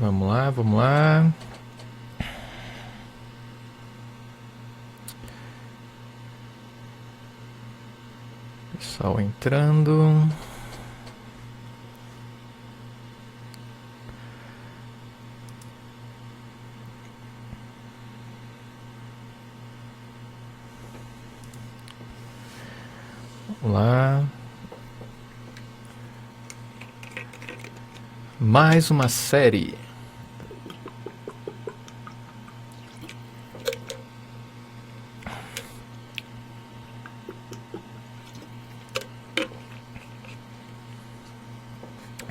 Vamos lá, vamos lá. Pessoal entrando. Vamos lá. Mais uma série.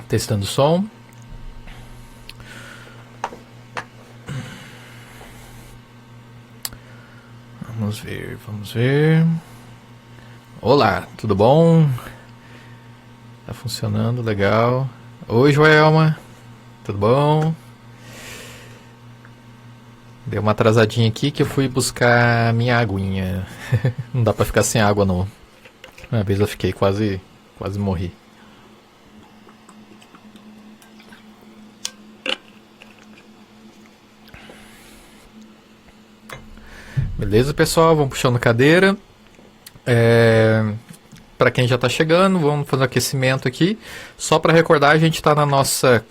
Testando o som. Vamos ver, vamos ver. Olá, tudo bom? Tá funcionando, legal. Oi, Joelma, tudo bom? Deu uma atrasadinha aqui que eu fui buscar minha aguinha. Não dá pra ficar sem água, não. Uma vez eu fiquei quase morri. Beleza, pessoal? Vamos puxando cadeira. Para quem já está chegando, vamos fazer um aquecimento aqui. Só para recordar, a gente está na nossa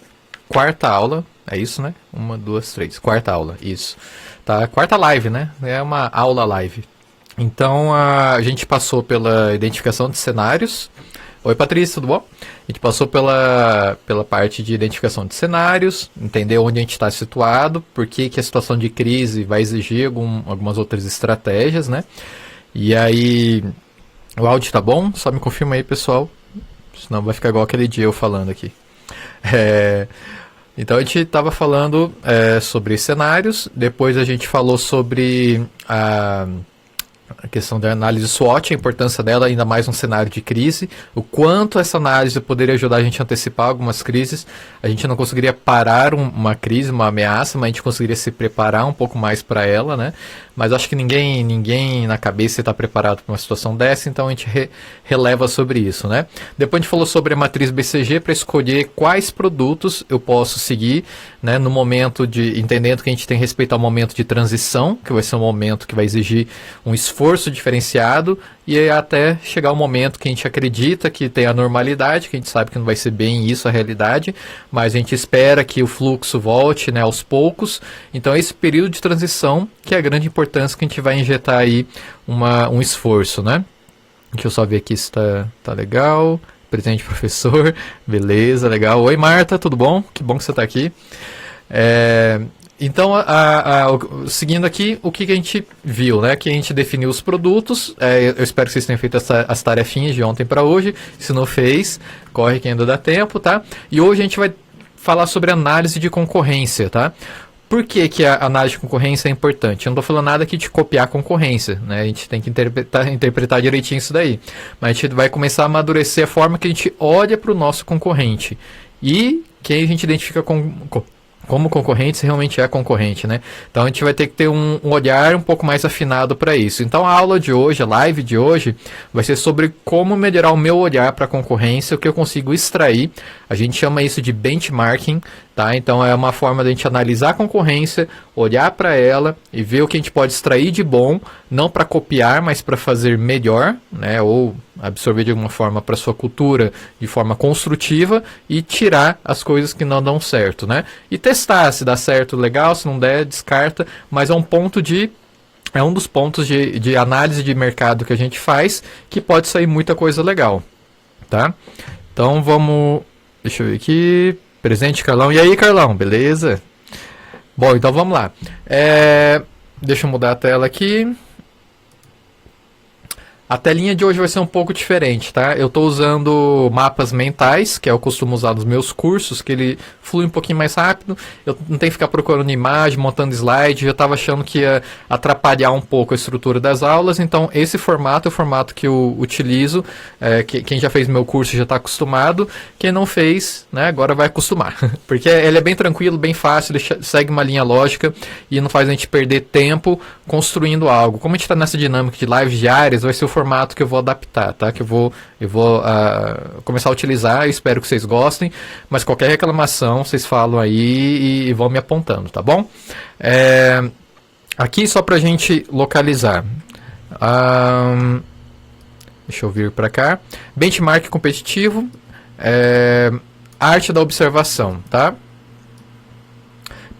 quarta aula. É isso, né? 1, 2, 3. Quarta aula, isso. Tá? Quarta live, né? É uma aula live. Então, a gente passou pela identificação de cenários. Oi, Patrícia, tudo bom? A gente passou pela parte de identificação de cenários, entender onde a gente está situado, por que a situação de crise vai exigir algumas outras estratégias, né? E aí, o áudio tá bom? Só me confirma aí, pessoal. Senão vai ficar igual aquele dia eu falando aqui. Então, a gente estava falando sobre cenários, depois a gente falou sobre a questão da análise SWOT, a importância dela, ainda mais num cenário de crise, o quanto essa análise poderia ajudar a gente a antecipar algumas crises. A gente não conseguiria parar uma crise, uma ameaça, mas a gente conseguiria se preparar um pouco mais para ela, né? Mas acho que ninguém na cabeça está preparado para uma situação dessa, então a gente releva sobre isso, né? Depois a gente falou sobre a matriz BCG para escolher quais produtos eu posso seguir, né? No momento de, entendendo que a gente tem que respeitar o momento de transição, que vai ser um momento que vai exigir um esforço diferenciado, e até chegar o momento que a gente acredita que tem a normalidade, que a gente sabe que não vai ser bem isso a realidade, mas a gente espera que o fluxo volte, né, aos poucos. Então esse período de transição que é a grande importância que a gente vai injetar aí um esforço, né? Deixa eu só ver aqui se tá legal. Presente, professor. Beleza, legal. Oi, Marta, tudo bom? Que bom que você está aqui. Então, seguindo aqui, o que a gente viu, né? Que a gente definiu os produtos. Eu espero que vocês tenham feito as tarefinhas de ontem para hoje. Se não fez, corre que ainda dá tempo, tá? E hoje a gente vai falar sobre análise de concorrência, tá? Por que a análise de concorrência é importante? Eu não estou falando nada aqui de copiar a concorrência, né? A gente tem que interpretar direitinho isso daí. Mas a gente vai começar a amadurecer a forma que a gente olha para o nosso concorrente. E quem a gente identifica como concorrente, se realmente é concorrente, né? Então a gente vai ter que ter um olhar um pouco mais afinado para isso. Então a aula de hoje, a live de hoje, vai ser sobre como melhorar o meu olhar para a concorrência, o que eu consigo extrair. A gente chama isso de benchmarking, tá? Então é uma forma de a gente analisar a concorrência, olhar para ela e ver o que a gente pode extrair de bom, não para copiar, mas para fazer melhor, né? Ou absorver de alguma forma para sua cultura de forma construtiva e tirar as coisas que não dão certo, né? E testar se dá certo, legal, se não der, descarta, mas é um dos pontos de análise de mercado que a gente faz que pode sair muita coisa legal, tá? Então vamos, deixa eu ver aqui, presente, Carlão. E aí, Carlão, beleza? Bom, então vamos lá. Deixa eu mudar a tela aqui. A telinha de hoje vai ser um pouco diferente, tá? Eu estou usando mapas mentais, que eu costumo usar nos meus cursos, que ele flui um pouquinho mais rápido. Eu não tenho que ficar procurando imagem, montando slide. Eu estava achando que ia atrapalhar um pouco a estrutura das aulas. Então, esse formato é o formato que eu utilizo. Quem já fez meu curso já está acostumado. Quem não fez, né, agora vai acostumar. Porque ele é bem tranquilo, bem fácil, ele segue uma linha lógica e não faz a gente perder tempo construindo algo. Como a gente está nessa dinâmica de lives diárias, vai ser o formato formato que eu vou adaptar, tá? Que eu vou começar a utilizar, eu espero que vocês gostem, mas qualquer reclamação vocês falam aí e vão me apontando, tá bom? Aqui só pra gente localizar. Deixa eu vir para cá. Benchmark competitivo. Arte da observação, tá?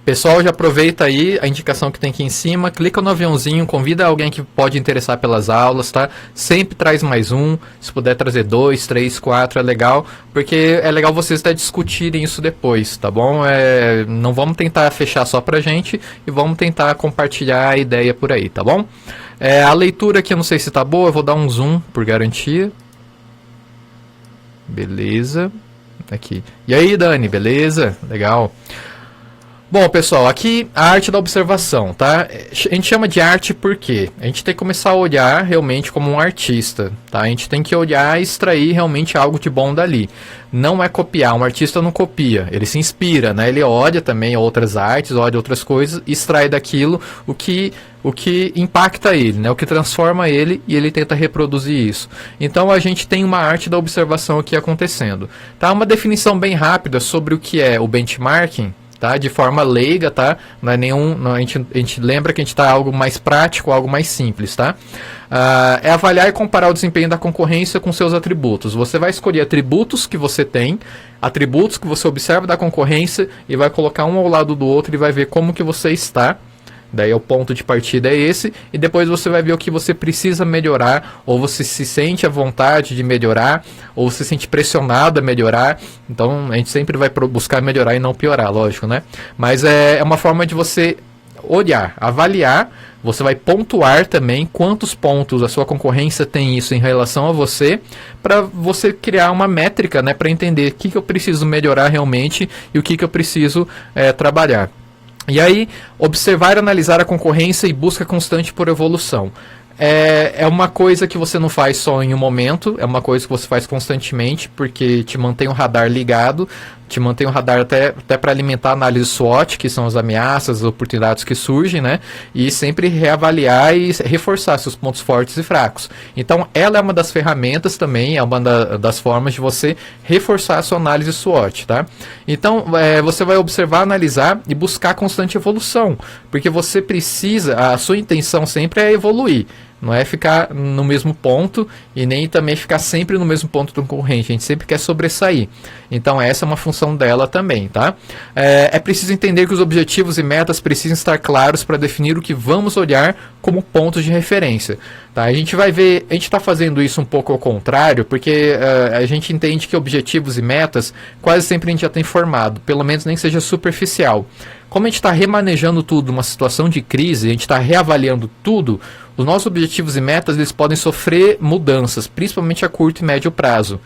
Pessoal, já aproveita aí a indicação que tem aqui em cima, clica no aviãozinho, convida alguém que pode interessar pelas aulas, tá? Sempre traz mais um, se puder trazer 2, 3, 4, é legal, porque é legal vocês até discutirem isso depois, tá bom? Não vamos tentar fechar só pra gente e vamos tentar compartilhar a ideia por aí, tá bom? A leitura aqui eu não sei se tá boa, eu vou dar um zoom por garantia. Beleza. Aqui. E aí, Dani, beleza? Legal. Bom, pessoal, aqui a arte da observação, tá? A gente chama de arte porque a gente tem que começar a olhar realmente como um artista, tá? A gente tem que olhar e extrair realmente algo de bom dali. Não é copiar, um artista não copia, ele se inspira, né? Ele olha também outras artes, olha outras coisas, extrai daquilo o que impacta ele, né? O que transforma ele e ele tenta reproduzir isso. Então a gente tem uma arte da observação aqui acontecendo, tá? Uma definição bem rápida sobre o que é o benchmarking, tá? De forma leiga, tá? Não é nenhum, não, a gente lembra que a gente está algo mais prático, algo mais simples, tá? É avaliar e comparar o desempenho da concorrência com seus atributos. Você vai escolher atributos que você tem, atributos que você observa da concorrência e vai colocar um ao lado do outro e vai ver como que você está. Daí o ponto de partida é esse, e depois você vai ver o que você precisa melhorar, ou você se sente à vontade de melhorar, ou se sente pressionado a melhorar. Então a gente sempre vai buscar melhorar e não piorar, lógico, né? Mas é uma forma de você olhar, avaliar, você vai pontuar também quantos pontos a sua concorrência tem isso em relação a você, para você criar uma métrica, né, para entender o que eu preciso melhorar realmente e o que eu preciso trabalhar. E aí, observar e analisar a concorrência e busca constante por evolução. É uma coisa que você não faz só em um momento, é uma coisa que você faz constantemente, porque te mantém o radar ligado, te mantém o radar até para alimentar a análise SWOT, que são as ameaças, as oportunidades que surgem, né? E sempre reavaliar e reforçar seus pontos fortes e fracos. Então, ela é uma das ferramentas também, é uma das formas de você reforçar a sua análise SWOT, tá? Então, você vai observar, analisar e buscar constante evolução, porque você precisa, a sua intenção sempre é evoluir. Não é ficar no mesmo ponto e nem também ficar sempre no mesmo ponto do concorrente. A gente sempre quer sobressair. Então essa é uma função dela também, tá? É preciso entender que os objetivos e metas precisam estar claros para definir o que vamos olhar como pontos de referência. Tá? A gente vai ver, a gente está fazendo isso um pouco ao contrário, porque a gente entende que objetivos e metas quase sempre a gente já tem formado, pelo menos nem seja superficial. Como a gente está remanejando tudo numa situação de crise, a gente está reavaliando tudo, os nossos objetivos e metas eles podem sofrer mudanças, principalmente a curto e médio prazo.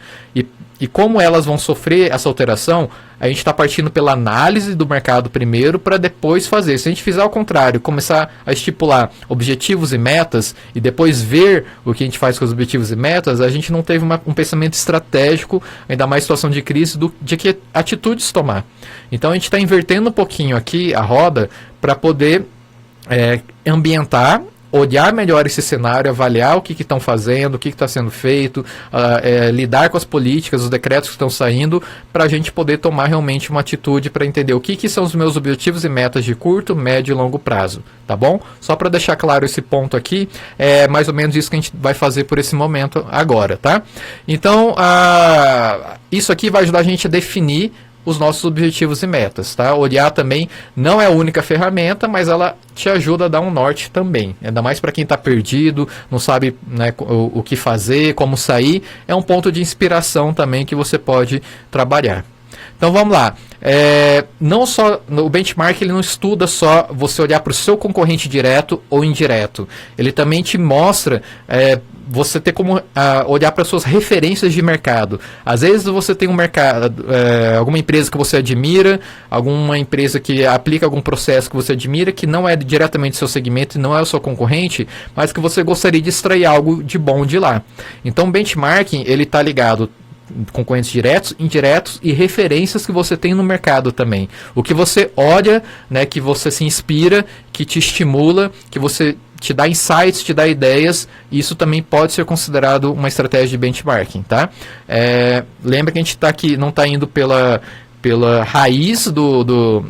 E como elas vão sofrer essa alteração, a gente está partindo pela análise do mercado primeiro para depois fazer. Se a gente fizer ao contrário, começar a estipular objetivos e metas e depois ver o que a gente faz com os objetivos e metas, a gente não teve um pensamento estratégico, ainda mais situação de crise, de que atitudes tomar. Então a gente está invertendo um pouquinho aqui a roda para poder ambientar, olhar melhor esse cenário, avaliar o que estão fazendo, o que está sendo feito, lidar com as políticas, os decretos que estão saindo, para a gente poder tomar realmente uma atitude para entender o que são os meus objetivos e metas de curto, médio e longo prazo, tá bom? Só para deixar claro esse ponto aqui, é mais ou menos isso que a gente vai fazer por esse momento agora, tá? Então, isso aqui vai ajudar a gente a definir os nossos objetivos e metas, tá? Olhar também não é a única ferramenta, mas ela te ajuda a dar um norte também. Ainda mais para quem está perdido, não sabe, né, o que fazer, como sair, é um ponto de inspiração também que você pode trabalhar. Então vamos lá. Não só o benchmark ele não estuda só você olhar para o seu concorrente direto ou indireto. Ele também te mostra você ter como olhar para suas referências de mercado. Às vezes você tem um mercado, alguma empresa que você admira, alguma empresa que aplica algum processo que você admira, que não é diretamente seu segmento e não é o seu concorrente, mas que você gostaria de extrair algo de bom de lá. Então o benchmarking ele está ligado concorrentes diretos, indiretos e referências que você tem no mercado também. O que você olha, né, que você se inspira, que te estimula, que você te dá insights, te dá ideias, e isso também pode ser considerado uma estratégia de benchmarking, tá? Lembra que a gente está aqui, não está indo pela raiz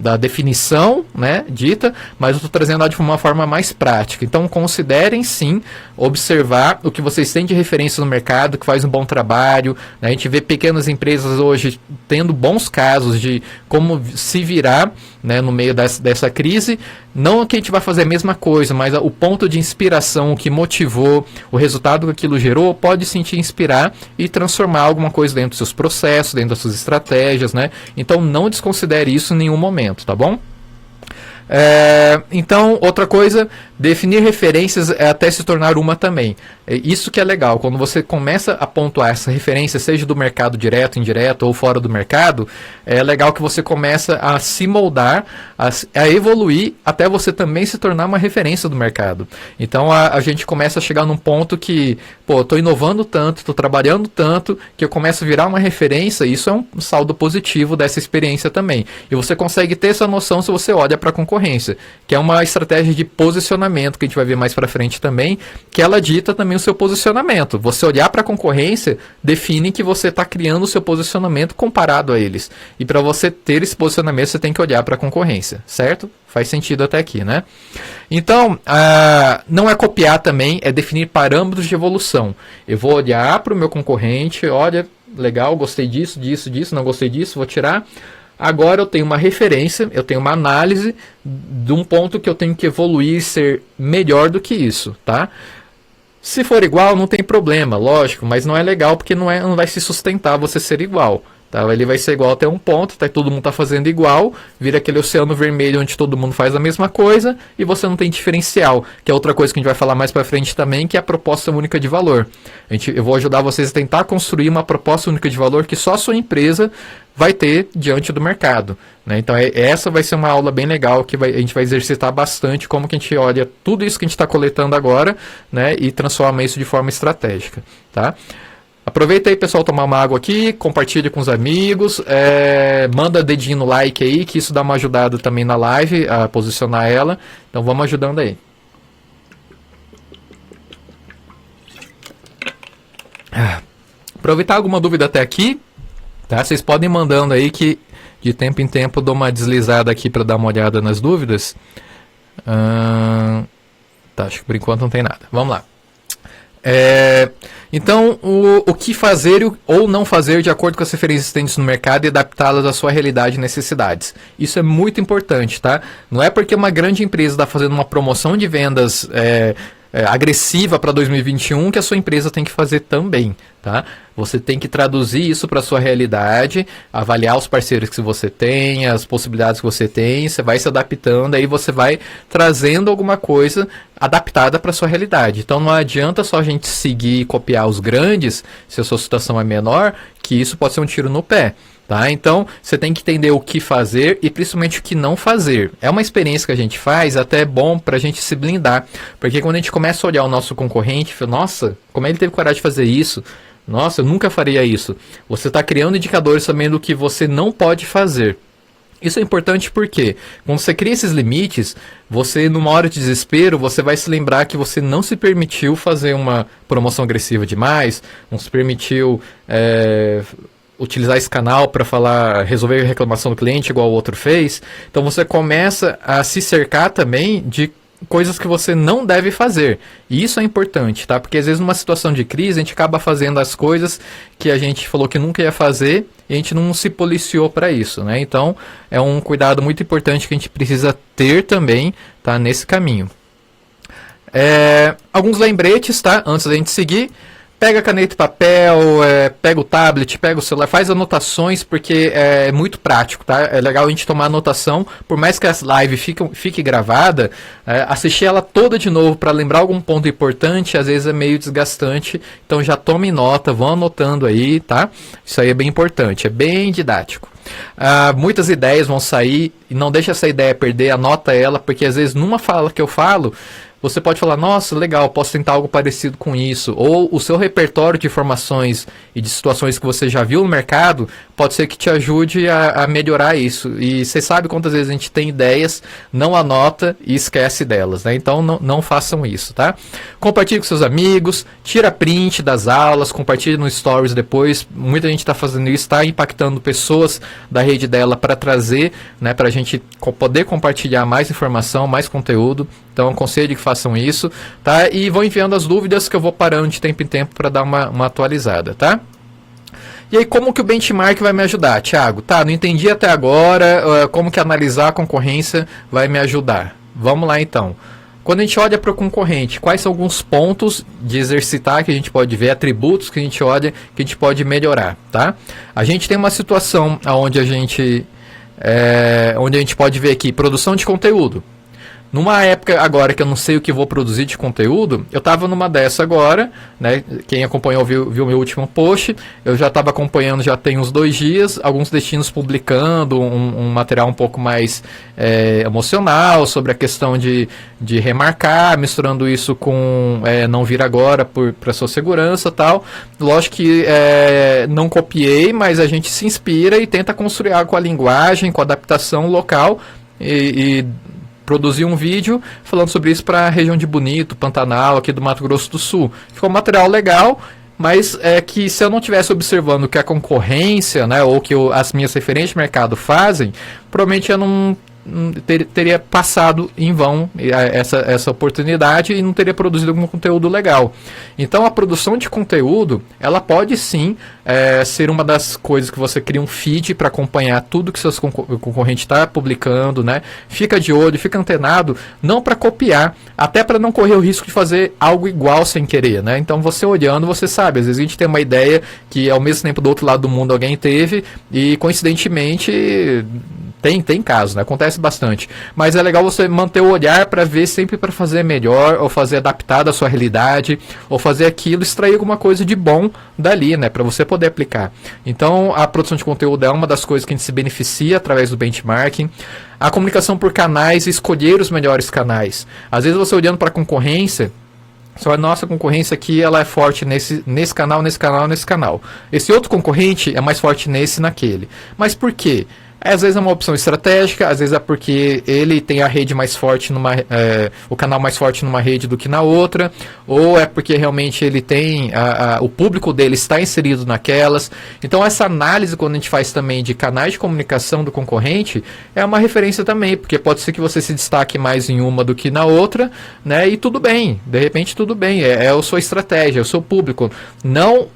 da definição, né, dita, mas eu estou trazendo ela de uma forma mais prática. Então, considerem sim observar o que vocês têm de referência no mercado, que faz um bom trabalho, né? A gente vê pequenas empresas hoje tendo bons casos de como se virar, né, no meio dessa crise. Não que a gente vai fazer a mesma coisa, mas o ponto de inspiração, o que motivou, o resultado que aquilo gerou, pode sim te inspirar e transformar alguma coisa dentro dos seus processos, dentro das suas estratégias, né? Então não desconsidere isso em nenhum momento, tá bom? Então, outra coisa, definir referências é até se tornar uma também. Isso que é legal, quando você começa a pontuar essa referência, seja do mercado direto, indireto ou fora do mercado, é legal que você começa a se moldar, a evoluir, até você também se tornar uma referência do mercado. Então a gente começa a chegar num ponto que, pô, estou inovando tanto, estou trabalhando tanto, que eu começo a virar uma referência, e isso é um saldo positivo dessa experiência também. E você consegue ter essa noção se você olha para a concorrência, que é uma estratégia de posicionamento, que a gente vai ver mais para frente também, que ela dita também o seu posicionamento. Você olhar para a concorrência define que você está criando o seu posicionamento comparado a eles. E para você ter esse posicionamento, você tem que olhar para a concorrência, certo? Faz sentido até aqui, né? Então, não é copiar também, é definir parâmetros de evolução. Eu vou olhar para o meu concorrente, olha, legal, gostei disso, não gostei disso, vou tirar. Agora eu tenho uma referência, eu tenho uma análise de um ponto que eu tenho que evoluir e ser melhor do que isso, tá? Se for igual, não tem problema, lógico, mas não é legal porque não vai se sustentar você ser igual. Tá? Ele vai ser igual até um ponto, tá? Todo mundo está fazendo igual, vira aquele oceano vermelho onde todo mundo faz a mesma coisa e você não tem diferencial, que é outra coisa que a gente vai falar mais para frente também, que é a proposta única de valor. Eu vou ajudar vocês a tentar construir uma proposta única de valor que só a sua empresa vai ter diante do mercado, né? Então essa vai ser uma aula bem legal que a gente vai exercitar bastante como que a gente olha tudo isso que a gente está coletando agora, né, e transforma isso de forma estratégica, tá? Aproveita aí, pessoal, tomar uma água aqui, compartilha com os amigos, manda dedinho no like aí, que isso dá uma ajudada também na live, a posicionar ela. Então vamos ajudando aí. Aproveitar alguma dúvida até aqui, tá? Vocês podem ir mandando aí que de tempo em tempo eu dou uma deslizada aqui para dar uma olhada nas dúvidas. Tá, acho que por enquanto não tem nada. Vamos lá. Então, o que fazer ou não fazer de acordo com as referências existentes no mercado e adaptá-las à sua realidade e necessidades. Isso é muito importante, tá? Não é porque uma grande empresa está fazendo uma promoção de vendas agressiva para 2021 que a sua empresa tem que fazer também, tá? Você tem que traduzir isso para a sua realidade, avaliar os parceiros que você tem, as possibilidades que você tem, você vai se adaptando, aí você vai trazendo alguma coisa adaptada para a sua realidade. Então não adianta só a gente seguir e copiar os grandes, se a sua situação é menor, que isso pode ser um tiro no pé. Tá? Então, você tem que entender o que fazer e principalmente o que não fazer. É uma experiência que a gente faz, até é bom para a gente se blindar. Porque quando a gente começa a olhar o nosso concorrente, fala, nossa, como ele teve coragem de fazer isso? Nossa, eu nunca faria isso. Você está criando indicadores também do que você não pode fazer. Isso é importante porque quando você cria esses limites, você numa hora de desespero, você vai se lembrar que você não se permitiu fazer uma promoção agressiva demais, não se permitiu utilizar esse canal para resolver a reclamação do cliente igual o outro fez. Então você começa a se cercar também de coisas que você não deve fazer. E isso é importante, tá? Porque às vezes numa situação de crise a gente acaba fazendo as coisas que a gente falou que nunca ia fazer e a gente não se policiou para isso, né? Então é um cuidado muito importante que a gente precisa ter também, tá? Nesse caminho. Alguns lembretes, tá? Antes da gente seguir. Pega caneta e papel, pega o tablet, pega o celular, faz anotações, porque é muito prático, tá? É legal a gente tomar anotação, por mais que a live fique gravada, assistir ela toda de novo para lembrar algum ponto importante, às vezes é meio desgastante, então já tome nota, vão anotando aí, tá? Isso aí é bem importante, é bem didático. Muitas ideias vão sair, e não deixa essa ideia perder, anota ela, porque às vezes numa fala que eu falo, você pode falar, nossa, legal, posso tentar algo parecido com isso. Ou o seu repertório de informações e de situações que você já viu no mercado, pode ser que te ajude a melhorar isso. E você sabe quantas vezes a gente tem ideias, não anota e esquece delas, né? Então não façam isso, tá? Compartilhe com seus amigos, tira print das aulas, compartilhe no Stories depois. Muita gente está fazendo isso, está impactando pessoas da rede dela para trazer, né, para a gente poder compartilhar mais informação, mais conteúdo. Então, aconselho que façam isso, tá? E vão enviando as dúvidas que eu vou parando de tempo em tempo para dar uma atualizada, tá? E aí, como que o benchmark vai me ajudar? Thiago, tá, não entendi até agora como que analisar a concorrência vai me ajudar. Vamos lá, então. Quando a gente olha para o concorrente, quais são alguns pontos de exercitar que a gente pode ver, atributos que a gente olha, que a gente pode melhorar, tá? A gente tem uma situação onde a gente pode ver aqui, produção de conteúdo. Numa época agora que eu não sei o que vou produzir de conteúdo, eu estava numa dessa agora, né? Quem acompanhou viu meu último post. Eu já estava acompanhando já tem uns 2 dias, alguns destinos publicando um material um pouco mais emocional sobre a questão de remarcar, misturando isso com não vir agora para sua segurança e tal. Lógico que não copiei, mas a gente se inspira e tenta construir algo com a linguagem, com a adaptação local e produzi um vídeo falando sobre isso para a região de Bonito, Pantanal, aqui do Mato Grosso do Sul. Ficou um material legal, mas é que se eu não estivesse observando o que a concorrência, né, ou que as minhas referências de mercado fazem, provavelmente eu não teria passado em vão essa oportunidade e não teria produzido algum conteúdo legal. Então a produção de conteúdo, ela pode sim ser uma das coisas que você cria um feed para acompanhar tudo que seus concorrentes está publicando, né? Fica de olho, fica antenado, não para copiar, até para não correr o risco de fazer algo igual sem querer, né? Então você olhando, você sabe, às vezes a gente tem uma ideia que ao mesmo tempo do outro lado do mundo alguém teve e coincidentemente tem casos, né? Acontece bastante. Mas é legal você manter o olhar para ver sempre para fazer melhor, ou fazer adaptado à sua realidade, ou fazer aquilo, extrair alguma coisa de bom dali, né? Para você poder aplicar. Então, a produção de conteúdo é uma das coisas que a gente se beneficia através do benchmarking. A comunicação por canais, escolher os melhores canais. Às vezes você olhando para a concorrência, só a nossa concorrência aqui ela é forte nesse canal, nesse canal, nesse canal. Esse outro concorrente é mais forte nesse e naquele. Mas por quê? Às vezes é uma opção estratégica, às vezes é porque ele tem a rede mais forte o canal mais forte numa rede do que na outra, ou é porque realmente ele tem o público dele está inserido naquelas. Então essa análise quando a gente faz também de canais de comunicação do concorrente é uma referência também, porque pode ser que você se destaque mais em uma do que na outra, né? E tudo bem, de repente tudo bem, é a sua estratégia, é o seu público.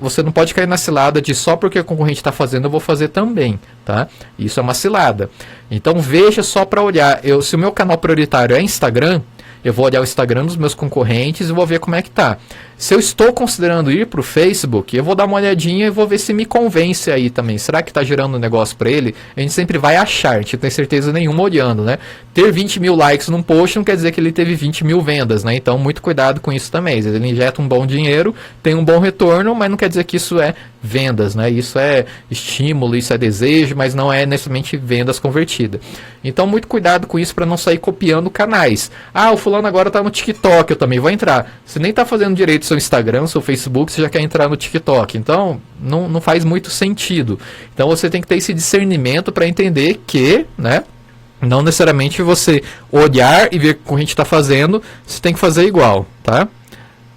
Você não pode cair na cilada de só porque o concorrente está fazendo eu vou fazer também, tá? Isso é uma cilada. Então veja só para olhar. Se o meu canal prioritário é Instagram, eu vou olhar o Instagram dos meus concorrentes e vou ver como é que tá. Se eu estou considerando ir para o Facebook, eu vou dar uma olhadinha e vou ver se me convence aí também. Será que está gerando um negócio para ele? A gente sempre vai achar, a gente não tem certeza nenhuma olhando, né? Ter 20 mil likes num post não quer dizer que ele teve 20 mil vendas, né? Então, muito cuidado com isso também. Às vezes ele injeta um bom dinheiro, tem um bom retorno, mas não quer dizer que isso é vendas, né? Isso é estímulo, isso é desejo, mas não é necessariamente vendas convertidas. Então, muito cuidado com isso para não sair copiando canais. Ah, o fulano agora está no TikTok, eu também vou entrar. Você nem está fazendo direito seu Instagram, seu Facebook, você já quer entrar no TikTok. Então, não faz muito sentido. Então, você tem que ter esse discernimento para entender que, né, não necessariamente você olhar e ver o que a gente está fazendo, você tem que fazer igual, tá?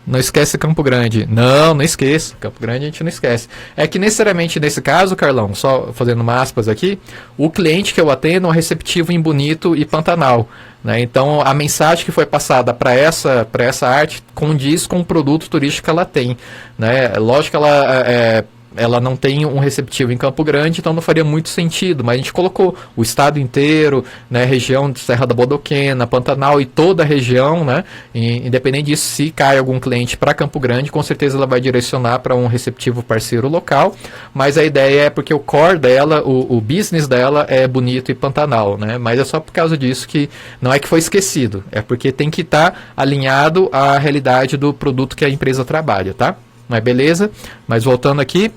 Não esquece Campo Grande. Não esqueça. Campo Grande a gente não esquece. É que necessariamente nesse caso, Carlão, só fazendo uma aspas aqui, o cliente que eu atendo é receptivo em Bonito e Pantanal, né? Então a mensagem que foi passada para essa arte condiz com o produto turístico que ela tem, né? Lógico que ela não tem um receptivo em Campo Grande, então não faria muito sentido, mas a gente colocou o estado inteiro, né, região de Serra da Bodoquena, Pantanal e toda a região, né, independente disso, se cai algum cliente para Campo Grande, com certeza ela vai direcionar para um receptivo parceiro local, mas a ideia é porque o core dela, o business dela é Bonito e Pantanal, né, mas é só por causa disso que não é que foi esquecido, é porque tem que estar alinhado à realidade do produto que a empresa trabalha, tá? Mas beleza, mas voltando aqui,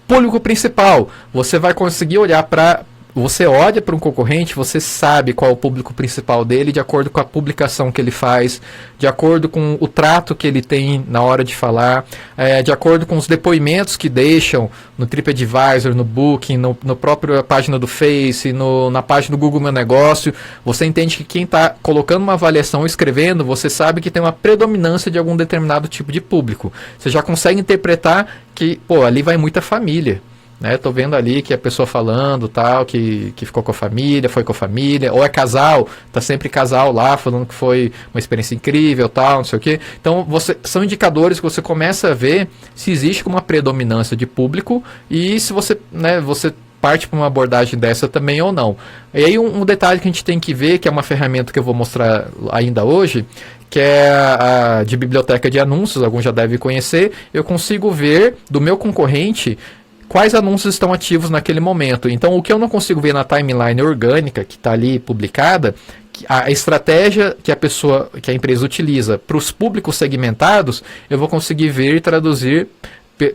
público principal, você vai conseguir olhar para você olha para um concorrente, você sabe qual é o público principal dele, de acordo com a publicação que ele faz, de acordo com o trato que ele tem na hora de falar, de acordo com os depoimentos que deixam no TripAdvisor, no Booking, no próprio página do Face, na página do Google Meu Negócio. Você entende que quem está colocando uma avaliação ou escrevendo, você sabe que tem uma predominância de algum determinado tipo de público. Você já consegue interpretar que, pô, ali vai muita família. Né, tô vendo ali que a pessoa falando tal, que ficou com a família, foi com a família, ou é casal, tá sempre casal lá, falando que foi uma experiência incrível, tal, não sei o quê. Então, são indicadores que você começa a ver se existe uma predominância de público e se você, né, você parte para uma abordagem dessa também ou não. E aí um detalhe que a gente tem que ver, que é uma ferramenta que eu vou mostrar ainda hoje, que é a de biblioteca de anúncios, alguns já devem conhecer. Eu consigo ver do meu concorrente quais anúncios estão ativos naquele momento. Então, o que eu não consigo ver na timeline orgânica, que está ali publicada, a estratégia que a empresa utiliza para os públicos segmentados, eu vou conseguir ver e traduzir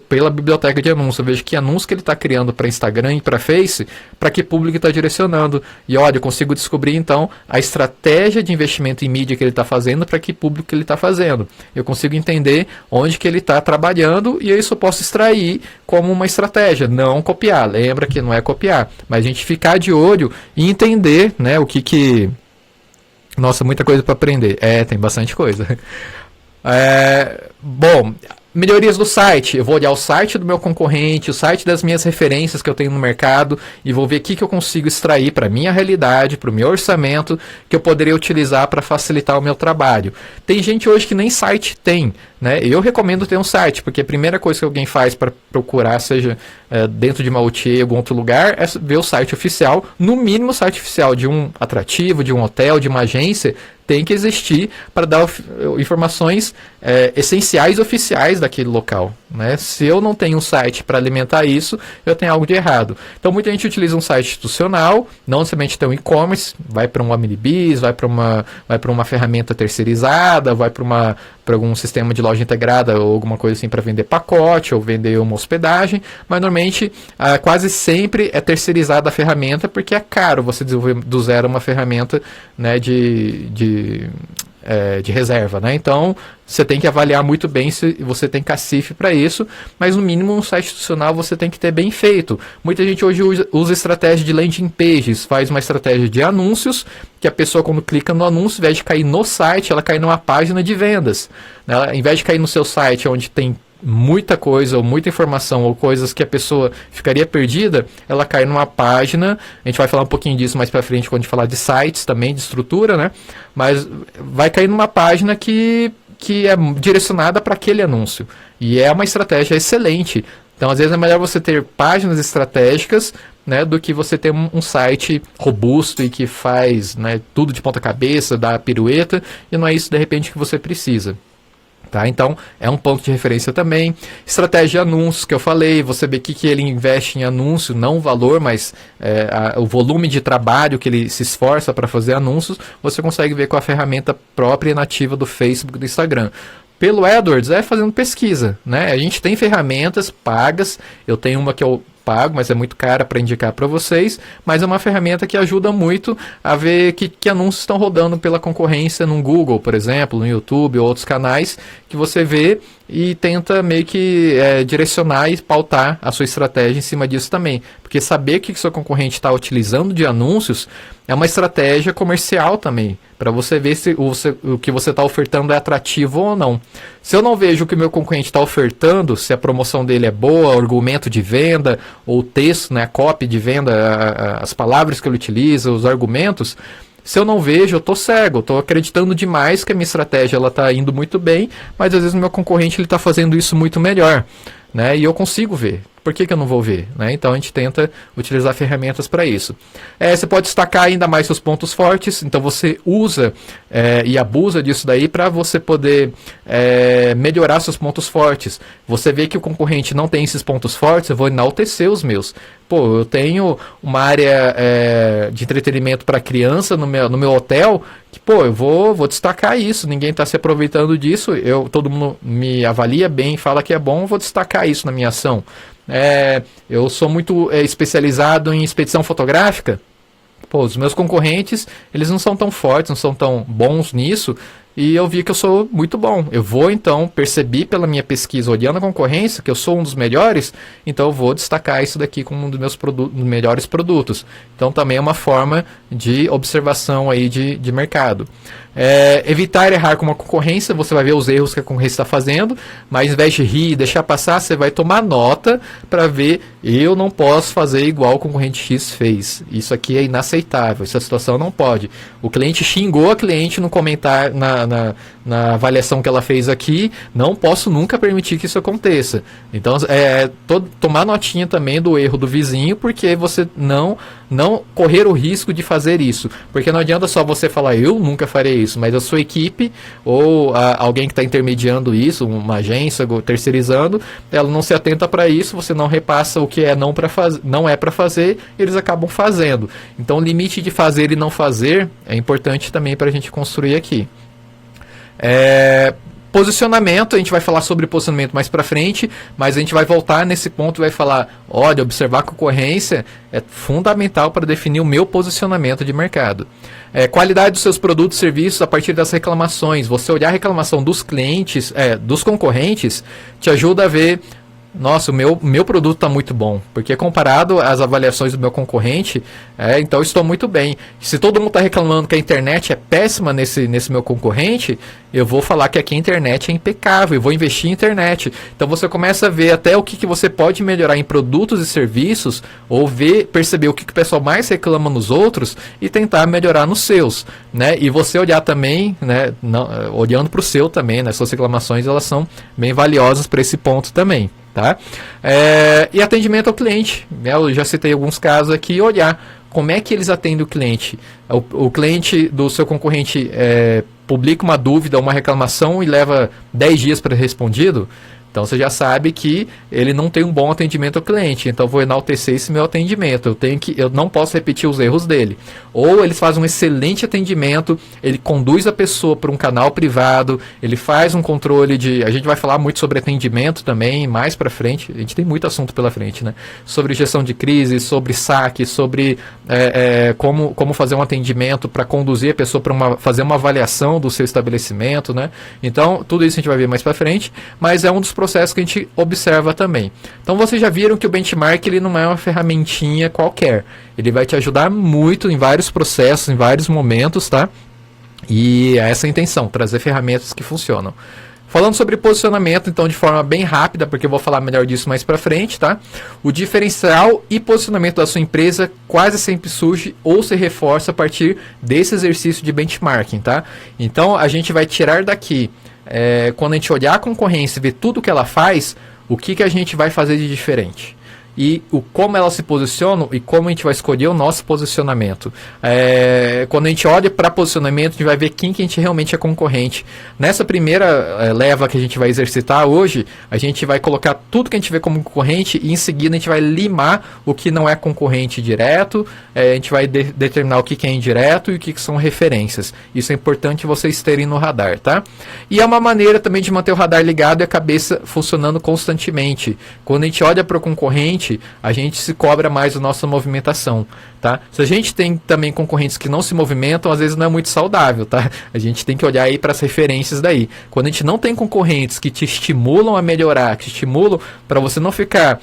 pela biblioteca de anúncios. Eu vejo que anúncio que ele está criando para Instagram e para Face, para que público está direcionando. E olha, eu consigo descobrir então a estratégia de investimento em mídia que ele está fazendo, para que público que ele está fazendo. Eu consigo entender onde que ele está trabalhando e isso eu posso extrair como uma estratégia, não copiar. Lembra que não é copiar, mas a gente ficar de olho e entender, né, o que... Nossa, muita coisa para aprender. Tem bastante coisa. Bom... Melhorias do site. Eu vou olhar o site do meu concorrente, o site das minhas referências que eu tenho no mercado e vou ver o que eu consigo extrair para a minha realidade, para o meu orçamento, que eu poderia utilizar para facilitar o meu trabalho. Tem gente hoje que nem site tem, né? Eu recomendo ter um site, porque a primeira coisa que alguém faz para procurar, seja dentro de uma OTA ou algum outro lugar, é ver o site oficial, no mínimo o site oficial de um atrativo, de um hotel, de uma agência, tem que existir para dar informações essenciais oficiais daquele local. Né? Se eu não tenho um site para alimentar isso, eu tenho algo de errado. Então muita gente utiliza um site institucional, não somente tem um e-commerce, vai para um Omnibus, vai para uma ferramenta terceirizada, vai para algum sistema de loja integrada ou alguma coisa assim para vender pacote ou vender uma hospedagem, mas normalmente quase sempre é terceirizada a ferramenta porque é caro você desenvolver do zero uma ferramenta, né, de reserva, né? Então você tem que avaliar muito bem se você tem cacife para isso, mas no mínimo um site institucional você tem que ter bem feito. Muita gente hoje usa estratégia de landing pages, faz uma estratégia de anúncios, que a pessoa quando clica no anúncio, ao invés de cair no site, ela cai numa página de vendas. Né? Ao invés de cair no seu site onde tem muita coisa, ou muita informação, ou coisas que a pessoa ficaria perdida, ela cai numa página, a gente vai falar um pouquinho disso mais pra frente quando a gente falar de sites também, de estrutura, né? Mas vai cair numa página que é direcionada para aquele anúncio. E é uma estratégia excelente. Então, às vezes, é melhor você ter páginas estratégicas, né, do que você ter um site robusto e que faz, né, tudo de ponta cabeça, dá pirueta, e não é isso, de repente, que você precisa. Tá? Então, é um ponto de referência também. Estratégia de anúncios, que eu falei, você vê que ele investe em anúncio, não o valor, mas o volume de trabalho que ele se esforça para fazer anúncios, você consegue ver com a ferramenta própria e nativa do Facebook e do Instagram. Pelo AdWords, fazendo pesquisa. Né? A gente tem ferramentas pagas, eu tenho uma que eu pago, mas é muito cara para indicar para vocês, mas é uma ferramenta que ajuda muito a ver que anúncios estão rodando pela concorrência no Google, por exemplo, no YouTube ou outros canais, que você vê e tenta meio que direcionar e pautar a sua estratégia em cima disso também. Porque saber o que o seu concorrente está utilizando de anúncios é uma estratégia comercial também, para você ver se o que você está ofertando é atrativo ou não. Se eu não vejo o que o meu concorrente está ofertando, se a promoção dele é boa, o argumento de venda, ou o texto, né, a copy de venda, as palavras que ele utiliza, os argumentos, se eu não vejo, eu estou cego, estou acreditando demais que a minha estratégia está indo muito bem, mas às vezes o meu concorrente está fazendo isso muito melhor. Né, e eu consigo ver. Por que eu não vou ver? Né? Então a gente tenta utilizar ferramentas para isso. Você pode destacar ainda mais seus pontos fortes, então você usa e abusa disso daí para você poder melhorar seus pontos fortes. Você vê que o concorrente não tem esses pontos fortes, eu vou enaltecer os meus. Pô, eu tenho uma área de entretenimento para criança no meu hotel que, pô, eu vou destacar isso, ninguém está se aproveitando disso, todo mundo me avalia bem, fala que é bom, eu vou destacar isso na minha ação. Eu sou muito especializado em expedição fotográfica. Pô, os meus concorrentes, eles não são tão fortes, não são tão bons nisso, e eu vi que eu sou muito bom. Eu vou, então, percebi pela minha pesquisa, olhando a concorrência, que eu sou um dos melhores, então eu vou destacar isso daqui como um dos meus melhores produtos. Então, também é uma forma de observação aí de mercado. Evitar errar com uma concorrência, você vai ver os erros que a concorrência está fazendo, mas ao invés de rir e deixar passar, você vai tomar nota para ver, eu não posso fazer igual o concorrente X fez. Isso aqui é inaceitável, essa situação não pode. O cliente xingou a cliente no comentário, na avaliação que ela fez aqui, não posso nunca permitir que isso aconteça. Então, tomar notinha também do erro do vizinho, porque você não correr o risco de fazer isso. Porque não adianta só você falar, eu nunca farei isso, mas a sua equipe ou alguém que está intermediando isso, uma agência terceirizando, ela não se atenta para isso, você não repassa o que não é para fazer, eles acabam fazendo. Então, o limite de fazer e não fazer é importante também para a gente construir aqui. Posicionamento, a gente vai falar sobre posicionamento mais para frente, mas a gente vai voltar nesse ponto e vai falar, olha, observar a concorrência é fundamental para definir o meu posicionamento de mercado. Qualidade dos seus produtos e serviços a partir das reclamações. Você olhar a reclamação dos clientes, dos concorrentes, te ajuda a ver, nossa, o meu produto está muito bom, porque comparado às avaliações do meu concorrente, então eu estou muito bem. Se todo mundo está reclamando que a internet é péssima nesse meu concorrente, eu vou falar que aqui a internet é impecável, eu vou investir em internet. Então você começa a ver até o que você pode melhorar em produtos e serviços, ou perceber o que o pessoal mais reclama nos outros e tentar melhorar nos seus, né? E você olhar também, né, olhando para o seu também, né? Suas reclamações, elas são bem valiosas para esse ponto também. Tá? E atendimento ao cliente. Eu já citei alguns casos aqui. Olhar como é que eles atendem o cliente. O cliente do seu concorrente publica uma dúvida, uma reclamação e leva 10 dias para ser respondido. Então você já sabe que ele não tem um bom atendimento ao cliente. Então eu vou enaltecer esse meu atendimento. Eu não posso repetir os erros dele. Ou eles fazem um excelente atendimento, ele conduz a pessoa para um canal privado, ele faz um controle a gente vai falar muito sobre atendimento também, mais para frente. A gente tem muito assunto pela frente, né? Sobre gestão de crise, sobre saque, sobre como fazer um atendimento para conduzir a pessoa para fazer uma avaliação do seu estabelecimento, né? Então tudo isso a gente vai ver mais para frente, mas é um dos processos que a gente observa também. Então vocês já viram que o benchmark ele não é uma ferramentinha qualquer. Ele vai te ajudar muito em vários processos, em vários momentos, tá? E é essa a intenção, trazer ferramentas que funcionam. Falando sobre posicionamento, então, de forma bem rápida, porque eu vou falar melhor disso mais pra frente, tá? O diferencial e posicionamento da sua empresa quase sempre surge ou se reforça a partir desse exercício de benchmarking, tá? Então, a gente vai tirar daqui, quando a gente olhar a concorrência e ver tudo que ela faz, o que a gente vai fazer de diferente. E como elas se posicionam e como a gente vai escolher o nosso posicionamento. Quando a gente olha para posicionamento, a gente vai ver quem que a gente realmente é concorrente. Nessa primeira leva que a gente vai exercitar hoje, a gente vai colocar tudo que a gente vê como concorrente e em seguida a gente vai limar o que não é concorrente direto, a gente vai determinar o que é indireto e o que são referências. Isso é importante vocês terem no radar, tá? E é uma maneira também de manter o radar ligado e a cabeça funcionando constantemente. Quando a gente olha para o concorrente, a gente se cobra mais a nossa movimentação, tá? Se a gente tem também concorrentes que não se movimentam, às vezes não é muito saudável, tá? A gente tem que olhar aí para as referências daí. Quando a gente não tem concorrentes que te estimulam a melhorar, que te estimulam para você não ficar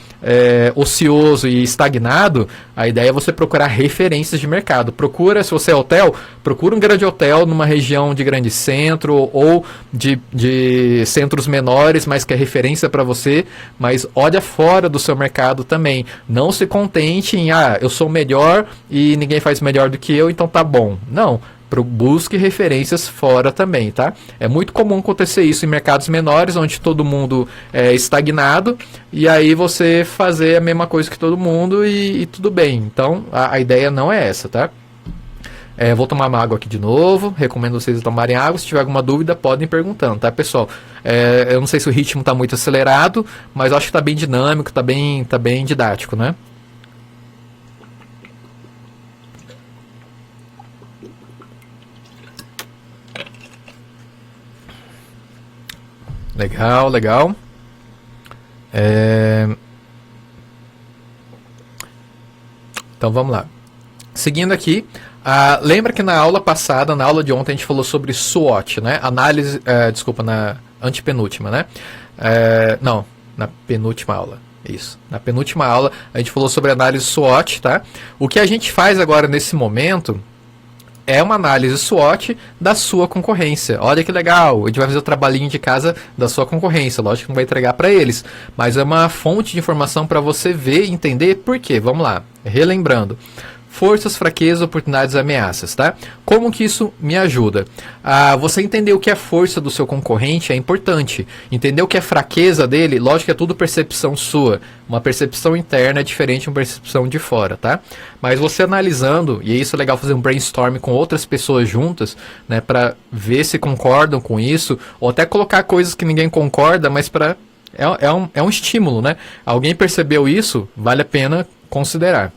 ocioso e estagnado, a ideia é você procurar referências de mercado. Procura, se você é hotel, procura um grande hotel numa região de grande centro ou de centros menores, mas que é referência para você, mas olha fora do seu mercado também. Não se contente em, eu sou melhor e ninguém faz melhor do que eu, então tá bom. Não. Busque referências fora também, tá? É muito comum acontecer isso em mercados menores, onde todo mundo é estagnado, e aí você fazer a mesma coisa que todo mundo e tudo bem. Então, a ideia não é essa, tá? Vou tomar uma água aqui de novo, recomendo vocês tomarem água. Se tiver alguma dúvida, podem ir perguntando, tá, pessoal? Eu não sei se o ritmo está muito acelerado, mas acho que está bem dinâmico, está bem didático, né? Legal, legal. Então vamos lá. Seguindo aqui, lembra que na aula passada, na aula de ontem, a gente falou sobre SWOT, né? Análise, desculpa, na antepenúltima, né? Não, na penúltima aula. Isso. Na penúltima aula, a gente falou sobre análise SWOT, tá? O que a gente faz agora nesse momento é uma análise SWOT da sua concorrência. Olha que legal, a gente vai fazer o trabalhinho de casa da sua concorrência. Lógico que não vai entregar para eles, mas é uma fonte de informação para você ver e entender por quê. Vamos lá, relembrando. Forças, fraquezas, oportunidades e ameaças, tá? Como que isso me ajuda? Você entender o que é força do seu concorrente é importante. Entender o que é fraqueza dele, lógico que é tudo percepção sua. Uma percepção interna é diferente de uma percepção de fora, tá? Mas você analisando, e isso é legal fazer um brainstorm com outras pessoas juntas, né? Para ver se concordam com isso, ou até colocar coisas que ninguém concorda, mas para é um estímulo, né? Alguém percebeu isso, vale a pena considerar.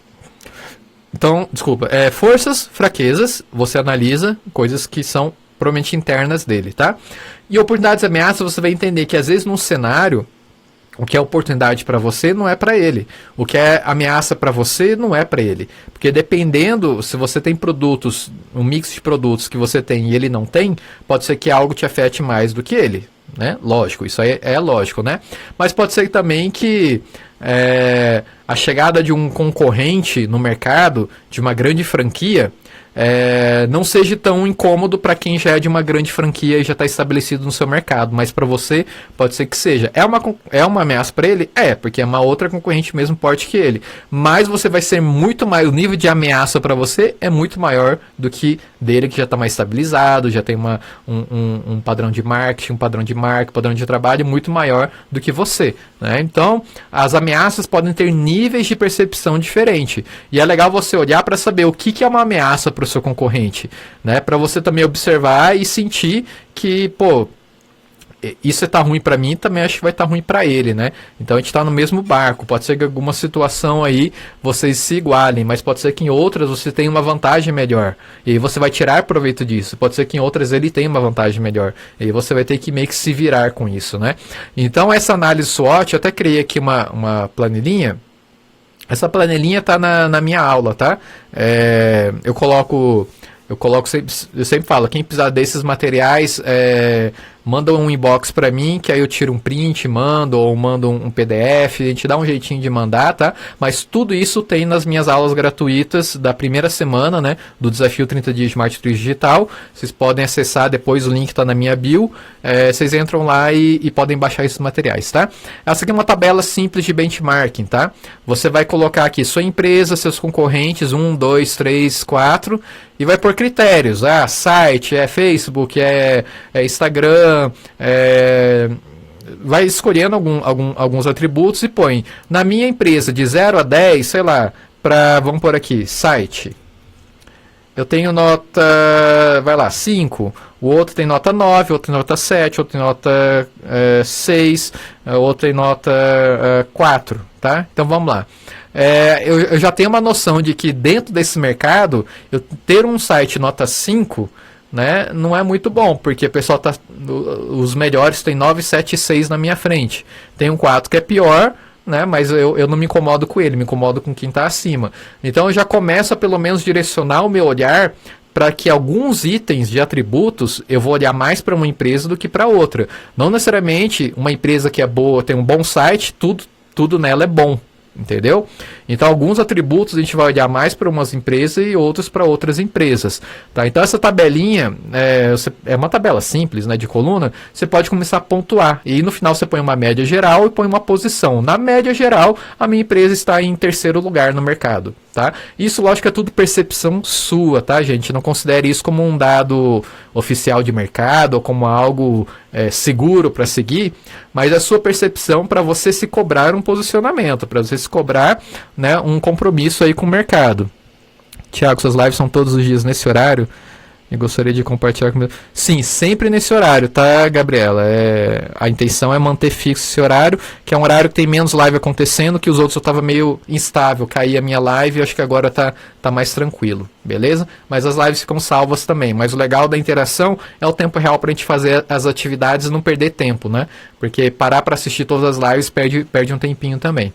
Então, desculpa, forças, fraquezas, você analisa coisas que são provavelmente internas dele, tá? E oportunidades e ameaças, você vai entender que às vezes num cenário, o que é oportunidade para você não é para ele. O que é ameaça para você não é para ele. Porque dependendo, se você tem produtos, um mix de produtos que você tem e ele não tem, pode ser que algo te afete mais do que ele, né? Lógico, isso aí é lógico, né? Mas pode ser também que a chegada de um concorrente no mercado, de uma grande franquia, não seja tão incômodo para quem já é de uma grande franquia e já está estabelecido no seu mercado, mas para você pode ser que seja. É uma ameaça para ele? Porque é uma outra concorrente mesmo porte que ele, mas você vai ser muito mais, o nível de ameaça para você é muito maior do que dele, que já está mais estabilizado, já tem um padrão de marketing, um padrão de marca, um padrão de trabalho muito maior do que você, né? Então, as ameaças podem ter níveis de percepção diferente, e é legal você olhar para saber o que é uma ameaça para o seu concorrente, né? Para você também observar e sentir que, pô, isso está ruim para mim, também acho que vai estar ruim para ele, né? Então a gente está no mesmo barco. Pode ser que em alguma situação aí vocês se igualem, mas pode ser que em outras você tenha uma vantagem melhor e aí você vai tirar proveito disso. Pode ser que em outras ele tenha uma vantagem melhor e aí você vai ter que meio que se virar com isso, né? Então essa análise SWOT, eu até criei aqui uma planilhinha. Essa planilhinha está na minha aula, tá? Eu coloco eu sempre falo, quem precisar desses materiais, manda um inbox para mim, que aí eu tiro um print, mando, ou mando um PDF, a gente dá um jeitinho de mandar, tá? Mas tudo isso tem nas minhas aulas gratuitas da primeira semana, né? Do Desafio 30 Dias de Marketing Digital. Vocês podem acessar depois, o link está na minha bio. Vocês entram lá e podem baixar esses materiais, tá? Essa aqui é uma tabela simples de benchmarking, tá? Você vai colocar aqui sua empresa, seus concorrentes, 1, 2, 3, 4, e vai por critérios, site, Facebook, Instagram, vai escolhendo alguns atributos e põe, na minha empresa de 0 a 10, sei lá, vamos por aqui, site, eu tenho nota, vai lá, 5, o outro tem nota 9, outro tem nota 7, outro tem nota 6, outro tem nota 4, tá? Então vamos lá. Eu já tenho uma noção de que dentro desse mercado, eu ter um site nota 5, né, não é muito bom, porque o pessoal os melhores tem 9, 7 e 6 na minha frente. Tem um 4 que é pior, né, mas eu não me incomodo com ele, me incomodo com quem está acima. Então eu já começo a pelo menos direcionar o meu olhar para que alguns itens de atributos eu vou olhar mais para uma empresa do que para outra. Não necessariamente uma empresa que é boa, tem um bom site, tudo nela é bom. Entendeu? Então alguns atributos a gente vai olhar mais para umas empresas e outros para outras empresas, tá? Então essa tabelinha é uma tabela simples, né, de coluna. Você pode começar a pontuar e no final você põe uma média geral e põe uma posição. Na média geral, a minha empresa está em terceiro lugar no mercado, tá? Isso, lógico, é tudo percepção sua, tá, gente? Não considere isso como um dado oficial de mercado ou como algo seguro para seguir, mas a sua percepção para você se cobrar um posicionamento, para você se cobrar, né, um compromisso aí com o mercado. Tiago, suas lives são todos os dias nesse horário? Eu gostaria de compartilhar com... Sim, sempre nesse horário, tá, Gabriela? A intenção é manter fixo esse horário, que é um horário que tem menos live acontecendo, que os outros eu estava meio instável, caía a minha live e acho que agora tá mais tranquilo. beleza? Mas as lives ficam salvas também. Mas o legal da interação é o tempo real para a gente fazer as atividades e não perder tempo, né? Porque parar para assistir todas as lives perde um tempinho também.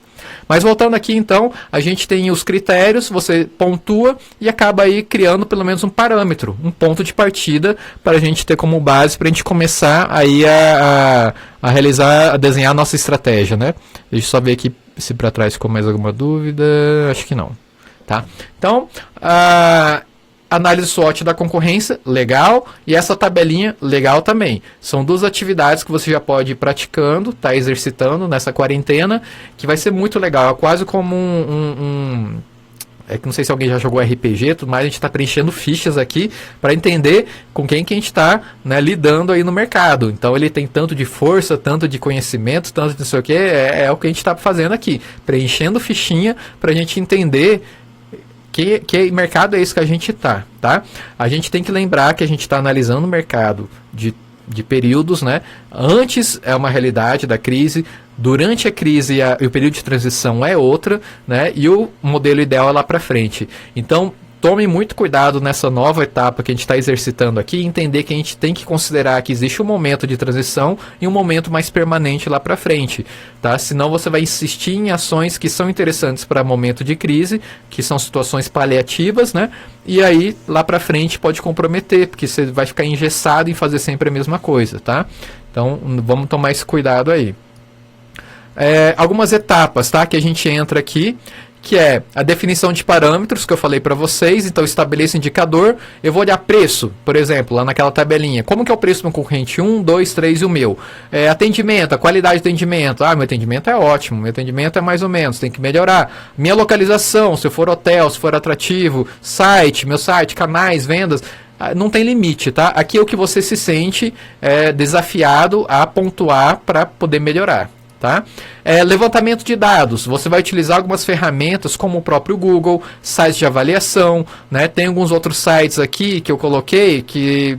Mas voltando aqui então, a gente tem os critérios, você pontua e acaba aí criando pelo menos um parâmetro, um ponto de partida para a gente ter como base para a gente começar aí a realizar, a desenhar a nossa estratégia, né? Deixa eu só ver aqui se para trás ficou mais alguma dúvida, acho que não. Tá? Então, a análise SWOT da concorrência, legal, e essa tabelinha, legal também. São duas atividades que você já pode ir praticando, tá exercitando nessa quarentena, que vai ser muito legal, é quase como é que não sei se alguém já jogou RPG, tudo mais, a gente está preenchendo fichas aqui para entender com quem que a gente está, né, lidando aí no mercado. Então ele tem tanto de força, tanto de conhecimento, tanto de não sei o que, é o que a gente está fazendo aqui, preenchendo fichinha para a gente entender que mercado é esse que a gente tá? A gente tem que lembrar que a gente está analisando o mercado de períodos, né? Antes é uma realidade da crise, durante a crise e o período de transição é outra, né? E o modelo ideal é lá para frente. Então, tome muito cuidado nessa nova etapa que a gente está exercitando aqui e entender que a gente tem que considerar que existe um momento de transição e um momento mais permanente lá para frente, tá? Senão você vai insistir em ações que são interessantes para momento de crise, que são situações paliativas, né? E aí lá para frente pode comprometer, porque você vai ficar engessado em fazer sempre a mesma coisa, tá? Então vamos tomar esse cuidado aí. Algumas etapas, tá? Que a gente entra aqui, que é a definição de parâmetros que eu falei para vocês. Então estabeleço indicador, eu vou olhar preço, por exemplo, lá naquela tabelinha, como que é o preço do meu concorrente 1, 2, 3 e o meu. Atendimento, a qualidade do atendimento, meu atendimento é ótimo, meu atendimento é mais ou menos, tem que melhorar. Minha localização, se eu for hotel, se for atrativo, site, meu site, canais, vendas, não tem limite, tá? Aqui é o que você se sente desafiado a pontuar para poder melhorar. Tá? Levantamento de dados, você vai utilizar algumas ferramentas como o próprio Google, sites de avaliação, né? Tem alguns outros sites aqui que eu coloquei que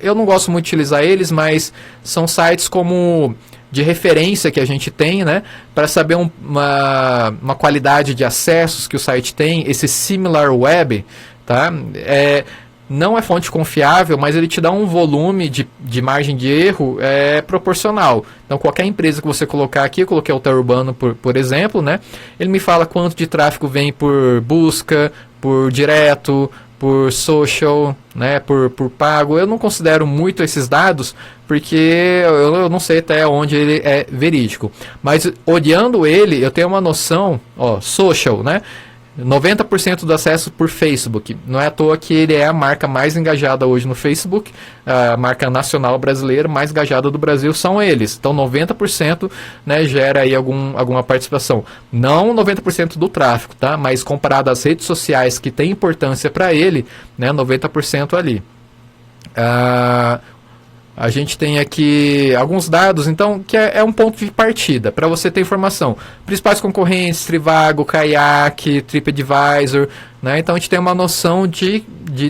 eu não gosto muito de utilizar eles, mas são sites como de referência que a gente tem, né? Para saber uma qualidade de acessos que o site tem, esse SimilarWeb, tá? Não é fonte confiável, mas ele te dá um volume de margem de erro proporcional. Então, qualquer empresa que você colocar aqui, eu coloquei o Hotel Urbano, por exemplo, né? Ele me fala quanto de tráfego vem por busca, por direto, por social, né? Por pago. Eu não considero muito esses dados, porque eu não sei até onde ele é verídico. Mas, olhando ele, eu tenho uma noção, social, né? 90% do acesso por Facebook. Não é à toa que ele é a marca mais engajada hoje no Facebook, a marca nacional brasileira mais engajada do Brasil são eles. Então 90%, né, gera aí alguma participação. Não 90% do tráfego, tá? Mas comparado às redes sociais que tem importância para ele, né, 90% ali. A gente tem aqui alguns dados, então, que é um ponto de partida para você ter informação. Principais concorrentes, Trivago, Kayak, TripAdvisor, né? Então a gente tem uma noção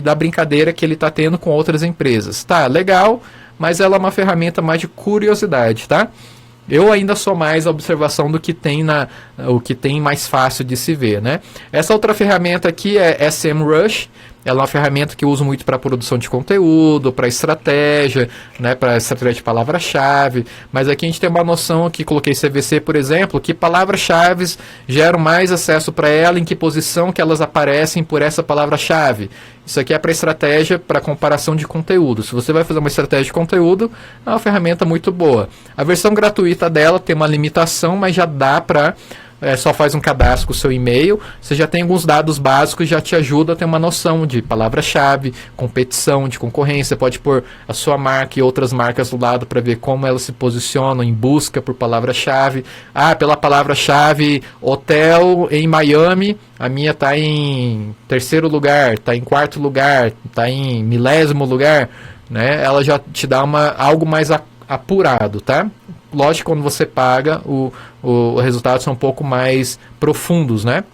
da brincadeira que ele está tendo com outras empresas. Tá, legal, mas ela é uma ferramenta mais de curiosidade, tá? Eu ainda sou mais a observação do que tem o que tem mais fácil de se ver, né? Essa outra ferramenta aqui é SEMrush. Ela é uma ferramenta que eu uso muito para produção de conteúdo, para estratégia, né, para estratégia de palavra-chave. Mas aqui a gente tem uma noção que coloquei CVC, por exemplo, que palavras-chave geram mais acesso para ela, em que posição que elas aparecem por essa palavra-chave. Isso aqui é para estratégia, para comparação de conteúdo. Se você vai fazer uma estratégia de conteúdo, é uma ferramenta muito boa. A versão gratuita dela tem uma limitação, mas já dá para... só faz um cadastro com o seu e-mail, você já tem alguns dados básicos, já te ajuda a ter uma noção de palavra-chave, competição, de concorrência. Você pode pôr a sua marca e outras marcas do lado para ver como elas se posicionam em busca por palavra-chave. Pela palavra-chave hotel em Miami, a minha está em terceiro lugar, está em quarto lugar, está em milésimo lugar, né? Ela já te dá algo mais apurado, tá? Lógico, quando você paga, os resultados são um pouco mais profundos, né?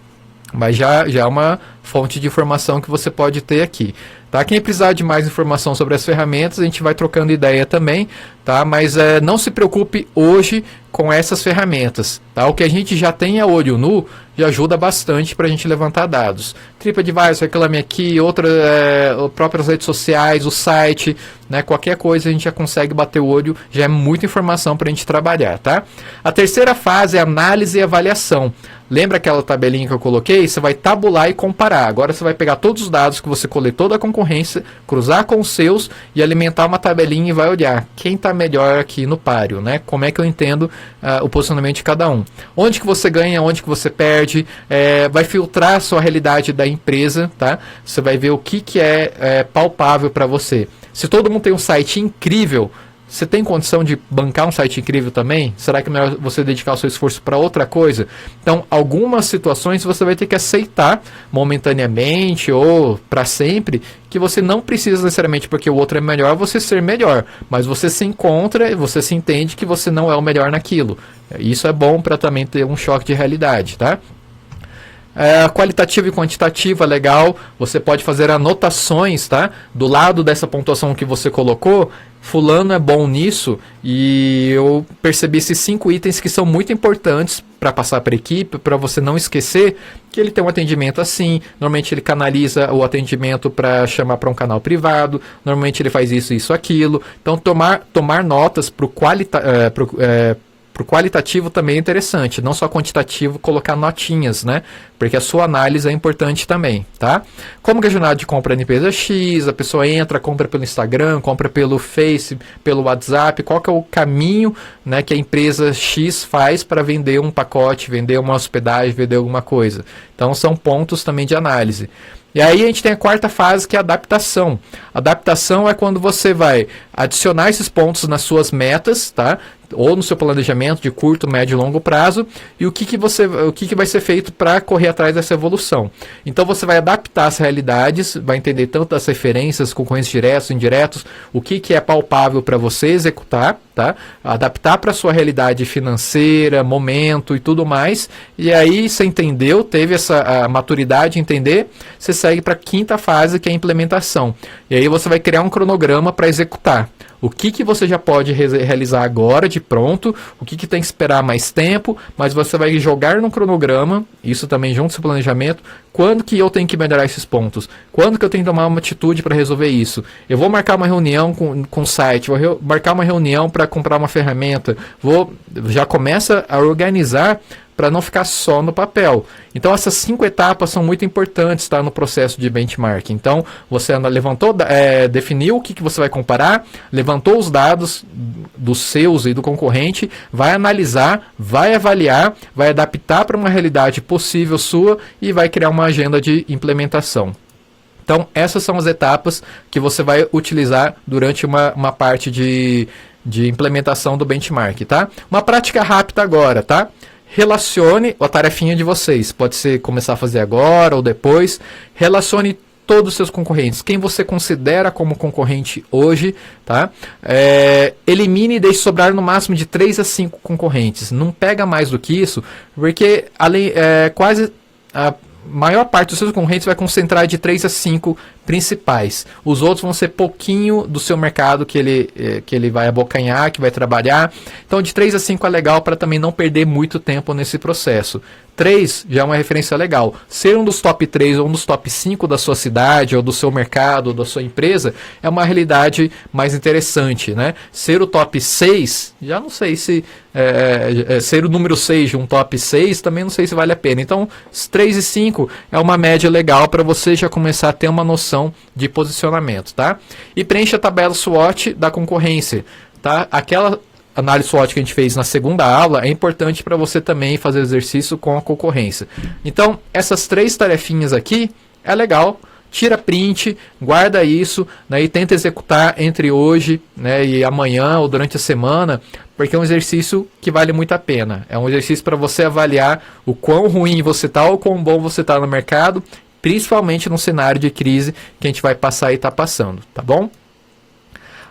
Mas já é uma fonte de informação que você pode ter aqui. Tá? Quem precisar de mais informação sobre as ferramentas, a gente vai trocando ideia também, tá? Mas não se preocupe hoje com essas ferramentas. Tá? O que a gente já tem a olho nu já ajuda bastante para a gente levantar dados. TripAdvisor, Reclame Aqui, próprias redes sociais, o site, né? Qualquer coisa a gente já consegue bater o olho, já é muita informação para a gente trabalhar. Tá? A terceira fase é análise e avaliação. Lembra aquela tabelinha que eu coloquei? Você vai tabular e comparar. Agora você vai pegar todos os dados que você coletou da concorrência, cruzar com os seus e alimentar uma tabelinha e vai olhar quem está melhor aqui no páreo, né? Como é que eu entendo o posicionamento de cada um. Onde que você ganha, onde que você perde, vai filtrar a sua realidade da empresa, tá? Você vai ver o que é palpável para você. Se todo mundo tem um site incrível, você tem condição de bancar um site incrível também? Será que é melhor você dedicar o seu esforço para outra coisa? Então, algumas situações você vai ter que aceitar momentaneamente ou para sempre que você não precisa necessariamente porque o outro é melhor, você ser melhor. Mas você se encontra e você se entende que você não é o melhor naquilo. Isso é bom para também ter um choque de realidade, tá? Qualitativo e quantitativo é legal. Você pode fazer anotações, tá? Do lado dessa pontuação que você colocou, fulano é bom nisso, e eu percebi esses 5 itens que são muito importantes para passar para a equipe, para você não esquecer que ele tem um atendimento assim, normalmente ele canaliza o atendimento para chamar para um canal privado, normalmente ele faz isso, aquilo. Então tomar notas para o qualitativo também é interessante, não só quantitativo, colocar notinhas, né? Porque a sua análise é importante também, tá? Como que a jornada de compra na empresa X, a pessoa entra, compra pelo Instagram, compra pelo Face, pelo WhatsApp, qual que é o caminho, né, que a empresa X faz para vender um pacote, vender uma hospedagem, vender alguma coisa. Então são pontos também de análise. E aí a gente tem a quarta fase, que é a adaptação. Adaptação é quando você vai adicionar esses pontos nas suas metas, tá? Ou no seu planejamento de curto, médio e longo prazo, e o que vai ser feito para correr atrás dessa evolução. Então você vai adaptar as realidades, vai entender tanto as referências, concorrentes diretos, indiretos, o que é palpável para você executar, tá? Adaptar para a sua realidade financeira, momento e tudo mais, e aí você entendeu, teve a maturidade de entender, você segue para a quinta fase, que é a implementação. E aí você vai criar um cronograma para executar. O que você já pode realizar agora de pronto, o que tem que esperar mais tempo, mas você vai jogar no cronograma, isso também junto com o seu planejamento, quando que eu tenho que melhorar esses pontos, quando que eu tenho que tomar uma atitude para resolver isso. Eu vou marcar uma reunião com o site, vou marcar uma reunião para comprar uma ferramenta, já começa a organizar para não ficar só no papel. Então essas 5 etapas são muito importantes, tá, no processo de benchmark. Então você definiu o que você vai comparar, levantou os dados dos seus e do concorrente, vai analisar, vai avaliar, vai adaptar para uma realidade possível sua e vai criar uma agenda de implementação. Então essas são as etapas que você vai utilizar durante uma parte de implementação do benchmark, tá? Uma prática rápida agora, tá? Relacione a tarefinha de vocês. Pode ser começar a fazer agora ou depois. Relacione todos os seus concorrentes. Quem você considera como concorrente hoje, tá? Elimine e deixe sobrar no máximo de 3 a 5 concorrentes. Não pega mais do que isso, porque quase a maior parte dos seus concorrentes vai concentrar de 3 a 5 principais. Os outros vão ser pouquinho do seu mercado que ele vai abocanhar, que vai trabalhar. Então de 3 a 5 é legal para também não perder muito tempo nesse processo. 3 já é uma referência legal. Ser um dos top 3 ou um dos top 5 da sua cidade, ou do seu mercado, ou da sua empresa, é uma realidade mais interessante, né? Ser o top 6, já não sei se... ser o número 6 de um top 6, também não sei se vale a pena. Então, 3 e 5 é uma média legal para você já começar a ter uma noção de posicionamento, tá? E preencha a tabela SWOT da concorrência, tá? Aquela análise SWOT que a gente fez na segunda aula é importante para você também fazer exercício com a concorrência. Então, essas 3 tarefinhas aqui é legal. Tira print, guarda isso, né, e tenta executar entre hoje, né, e amanhã ou durante a semana, porque é um exercício que vale muito a pena. É um exercício para você avaliar o quão ruim você está ou quão bom você está no mercado, principalmente no cenário de crise que a gente vai passar e está passando, tá bom?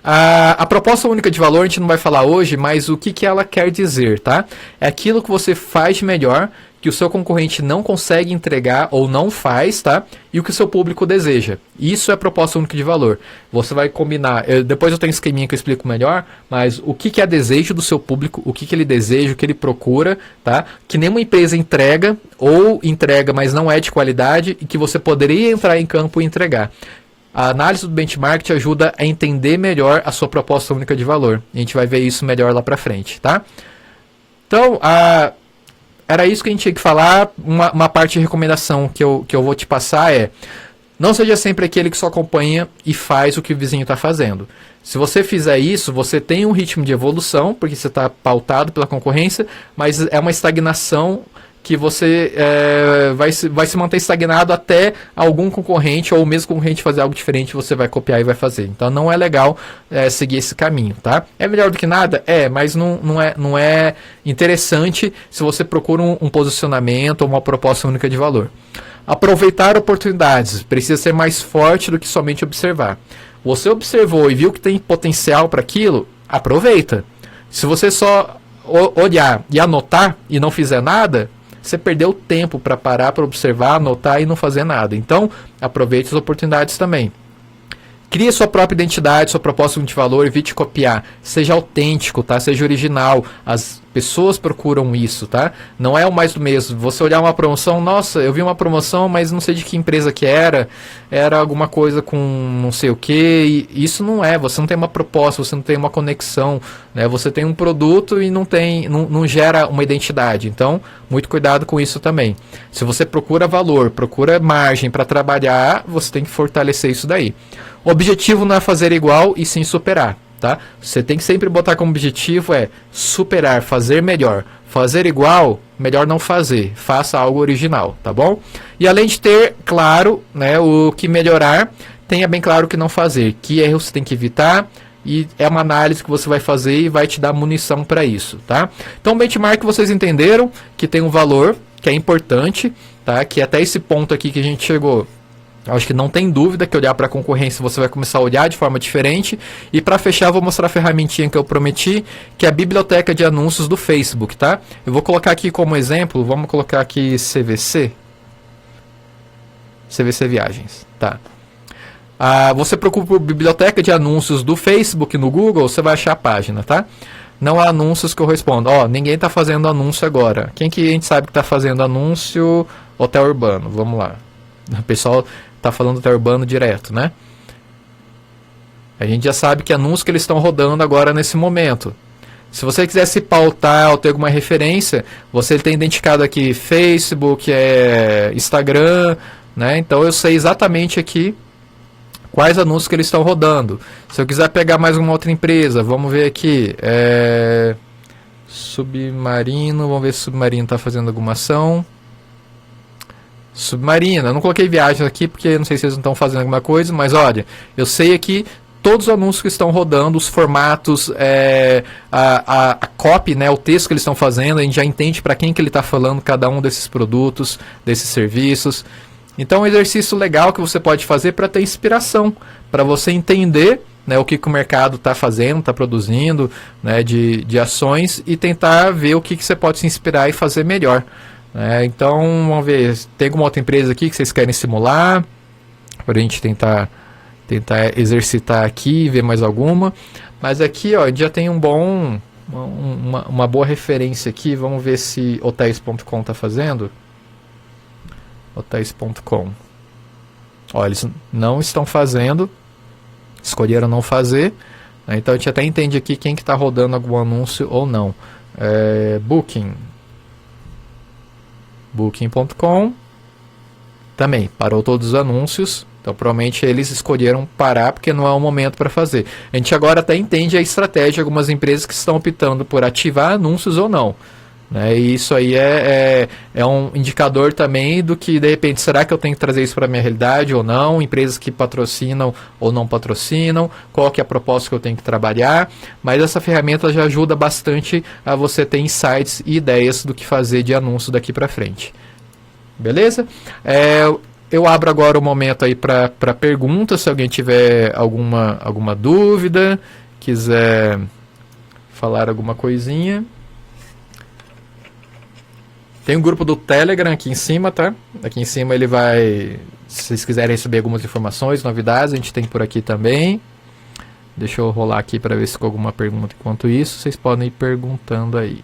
A proposta única de valor a gente não vai falar hoje, mas o que ela quer dizer, tá? É aquilo que você faz de melhor, que o seu concorrente não consegue entregar ou não faz, tá? E o que o seu público deseja. Isso é a proposta única de valor. Você vai combinar, depois eu tenho um esqueminha que eu explico melhor, mas o que é desejo do seu público, o que ele deseja, o que ele procura, tá? Que nenhuma empresa entrega, ou entrega, mas não é de qualidade, e que você poderia entrar em campo e entregar. A análise do benchmark te ajuda a entender melhor a sua proposta única de valor. A gente vai ver isso melhor lá pra frente, tá? Então, era isso que a gente tinha que falar. Uma parte de recomendação que eu vou te passar é: não seja sempre aquele que só acompanha e faz o que o vizinho está fazendo. Se você fizer isso, você tem um ritmo de evolução, porque você está pautado pela concorrência, mas é uma estagnação que você vai se manter estagnado até algum concorrente ou o mesmo concorrente fazer algo diferente, você vai copiar e vai fazer. Então não é legal seguir esse caminho, tá? É melhor do que nada? Mas não é interessante se você procura um posicionamento ou uma proposta única de valor. Aproveitar oportunidades precisa ser mais forte do que somente observar. Você observou e viu que tem potencial para aquilo, aproveita. Se você só olhar e anotar e não fizer nada, você perdeu tempo para parar, para observar, anotar e não fazer nada. Então, aproveite as oportunidades também. Crie sua própria identidade, sua proposta de valor, evite copiar. Seja autêntico, tá? Seja original. As pessoas procuram isso, tá? Não é o mais do mesmo. Você olhar uma promoção, nossa, eu vi uma promoção, mas não sei de que empresa que era alguma coisa com não sei o que. Isso não é. Você não tem uma proposta, você não tem uma conexão, né? Você tem um produto e não gera uma identidade. Então, muito cuidado com isso também. Se você procura valor, procura margem para trabalhar, você tem que fortalecer isso daí. O objetivo não é fazer igual e sim superar, tá? Você tem que sempre botar como objetivo superar, fazer melhor. Fazer igual, melhor não fazer. Faça algo original, tá bom? E além de ter claro, né, o que melhorar, tenha bem claro o que não fazer. Que erro você tem que evitar, e é uma análise que você vai fazer e vai te dar munição para isso, tá? Então, o benchmark vocês entenderam que tem um valor, que é importante, tá? Que até esse ponto aqui que a gente chegou, acho que não tem dúvida que olhar para a concorrência você vai começar a olhar de forma diferente. E para fechar, eu vou mostrar a ferramentinha que eu prometi, que é a biblioteca de anúncios do Facebook, tá? Eu vou colocar aqui como exemplo, vamos colocar aqui CVC Viagens, tá? Você procura por biblioteca de anúncios do Facebook no Google, você vai achar a página, tá? Não há anúncios que eu respondo. Ninguém está fazendo anúncio agora. Quem que a gente sabe que está fazendo anúncio? Hotel Urbano, vamos lá. O pessoal está falando do hotel urbano direto, né? A gente já sabe que anúncios que eles estão rodando agora nesse momento. Se você quiser se pautar ou ter alguma referência, você tem identificado aqui Facebook, Instagram, né? Então eu sei exatamente aqui quais anúncios que eles estão rodando. Se eu quiser pegar mais uma outra empresa, vamos ver aqui. Submarino, vamos ver se Submarino está fazendo alguma ação. Submarina, eu não coloquei viagens aqui porque não sei se eles não estão fazendo alguma coisa, mas olha, eu sei aqui todos os anúncios que estão rodando, os formatos, a copy, né, o texto que eles estão fazendo, a gente já entende para quem que ele está falando cada um desses produtos, desses serviços. Então, um exercício legal que você pode fazer para ter inspiração, para você entender, né, o que o mercado está fazendo, está produzindo, né, de ações, e tentar ver o que você pode se inspirar e fazer melhor. Então, vamos ver, tem alguma outra empresa aqui que vocês querem simular, para a gente tentar exercitar aqui, ver mais alguma. Mas aqui, ó, a gente já tem uma boa referência aqui. Vamos ver se hotéis.com está fazendo. Hotéis.com. Ó, eles não estão fazendo, escolheram não fazer, né? Então a gente até entende aqui quem que está rodando algum anúncio ou não. Booking.com também parou todos os anúncios. Então provavelmente eles escolheram parar porque não é o momento para fazer. A gente agora até entende a estratégia de algumas empresas que estão optando por ativar anúncios ou não, né? E isso aí é um indicador também do que, de repente, será que eu tenho que trazer isso para a minha realidade ou não? Empresas que patrocinam ou não patrocinam, qual que é a proposta que eu tenho que trabalhar. Mas essa ferramenta já ajuda bastante a você ter insights e ideias do que fazer de anúncio daqui para frente. Beleza? eu abro agora o momento aí para perguntas, se alguém tiver alguma dúvida, quiser falar alguma coisinha. Tem um grupo do Telegram aqui em cima, tá? Aqui em cima ele vai... Se vocês quiserem receber algumas informações, novidades, a gente tem por aqui também. Deixa eu rolar aqui para ver se ficou alguma pergunta. Enquanto isso, vocês podem ir perguntando aí.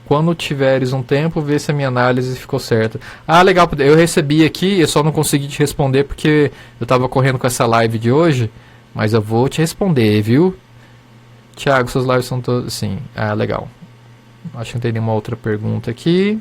Quando tiveres um tempo, vê se a minha análise ficou certa. Ah, legal. Eu recebi aqui, eu só não consegui te responder porque eu estava correndo com essa live de hoje. Mas eu vou te responder, viu? Tiago, suas lives são todas... Sim. Ah, legal. Acho que não tem nenhuma outra pergunta aqui.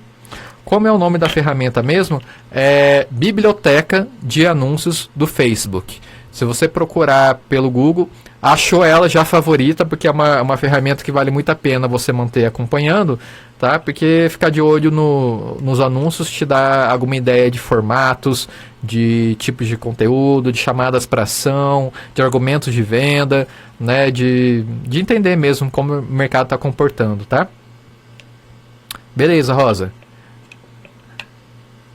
Como é o nome da ferramenta mesmo? É Biblioteca de Anúncios do Facebook. Se você procurar pelo Google, achou ela já favorita, porque é uma ferramenta que vale muito a pena você manter acompanhando, tá? Porque ficar de olho nos anúncios te dá alguma ideia de formatos, de tipos de conteúdo, de chamadas para ação, de argumentos de venda, né? De entender mesmo como o mercado está comportando, tá? Beleza, Rosa.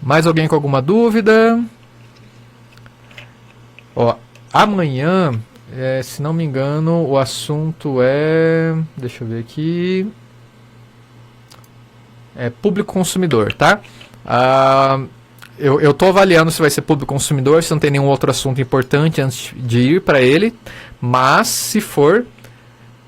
Mais alguém com alguma dúvida? Ó, amanhã, se não me engano, o assunto é... Deixa eu ver aqui... É público consumidor, tá? Eu tô avaliando se vai ser público consumidor, se não tem nenhum outro assunto importante antes de ir para ele. Mas, se for...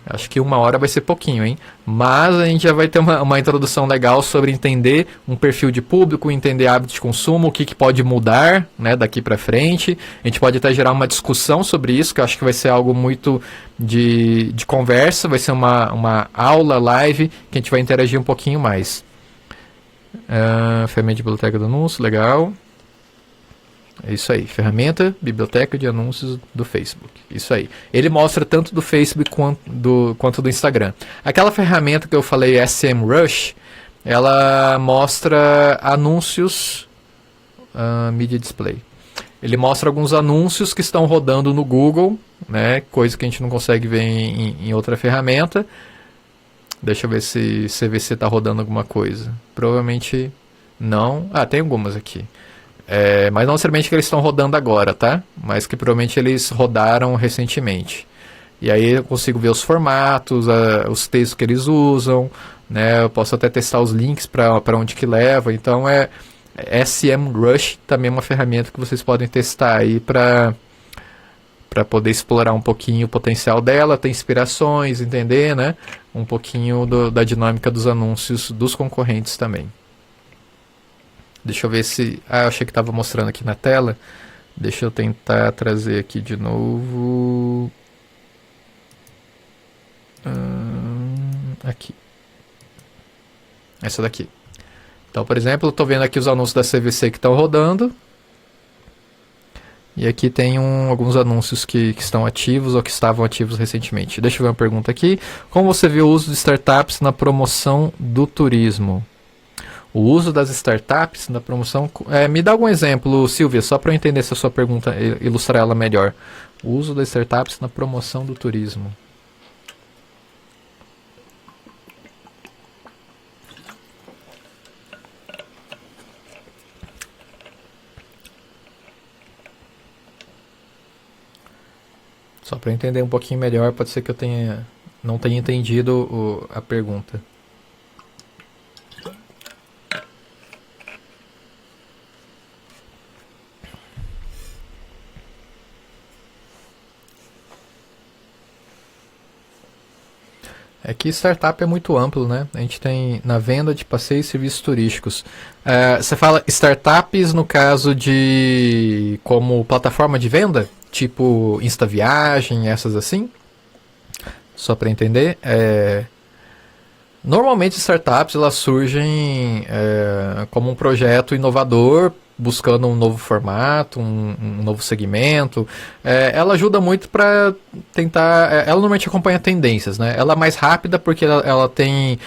Acho que 1 hora vai ser pouquinho, hein? Mas a gente já vai ter uma introdução legal sobre entender um perfil de público, entender hábitos de consumo, o que pode mudar, né, daqui para frente. A gente pode até gerar uma discussão sobre isso, que eu acho que vai ser algo muito de conversa, vai ser uma aula, live, que a gente vai interagir um pouquinho mais. Ferramenta de biblioteca de anúncios, legal. É isso aí, ferramenta, biblioteca de anúncios do Facebook. Isso aí. Ele mostra tanto do Facebook quanto do Instagram. Aquela ferramenta que eu falei, SEMrush, ela mostra anúncios, Media Display. Ele mostra alguns anúncios que estão rodando no Google, né, coisa que a gente não consegue ver em outra ferramenta. Deixa eu ver se CVC está rodando alguma coisa. Provavelmente não. Ah, tem algumas aqui. Mas não necessariamente que eles estão rodando agora, tá? Mas que provavelmente eles rodaram recentemente. E aí eu consigo ver os formatos, os textos que eles usam, né? Eu posso até testar os links para onde que leva. Então SEMrush também é uma ferramenta que vocês podem testar aí para poder explorar um pouquinho o potencial dela, ter inspirações, entender, né? Um pouquinho da dinâmica dos anúncios dos concorrentes também. Deixa eu ver se... eu achei que estava mostrando aqui na tela. Deixa eu tentar trazer aqui de novo. Aqui. Essa daqui. Então, por exemplo, eu estou vendo aqui os anúncios da CVC que estão rodando. E aqui tem alguns anúncios que estão ativos ou que estavam ativos recentemente. Deixa eu ver uma pergunta aqui. Como você vê o uso de startups na promoção do turismo? O uso das startups na promoção... me dá algum exemplo, Silvia, só para eu entender essa sua pergunta, ilustrar ela melhor. O uso das startups na promoção do turismo. Só para eu entender um pouquinho melhor, pode ser que eu não tenha entendido a pergunta. É que startup é muito amplo, né? A gente tem na venda de passeios e serviços turísticos. Você fala startups no caso de como plataforma de venda? Tipo Insta Viagem, essas assim? Só para entender. Normalmente startups elas surgem como um projeto inovador, buscando um novo formato, um novo segmento. Ela ajuda muito para tentar... ela normalmente acompanha tendências, né? Ela é mais rápida porque ela tem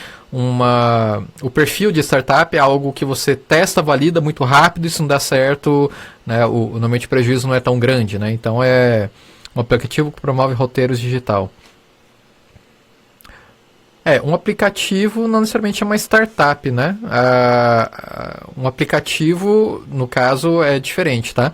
o perfil de startup é algo que você testa, valida muito rápido, e se não dá certo, né, normalmente o prejuízo não é tão grande, né? Então é um aplicativo que promove roteiros digital. Um aplicativo não necessariamente é uma startup, né? Um aplicativo, no caso, é diferente, tá?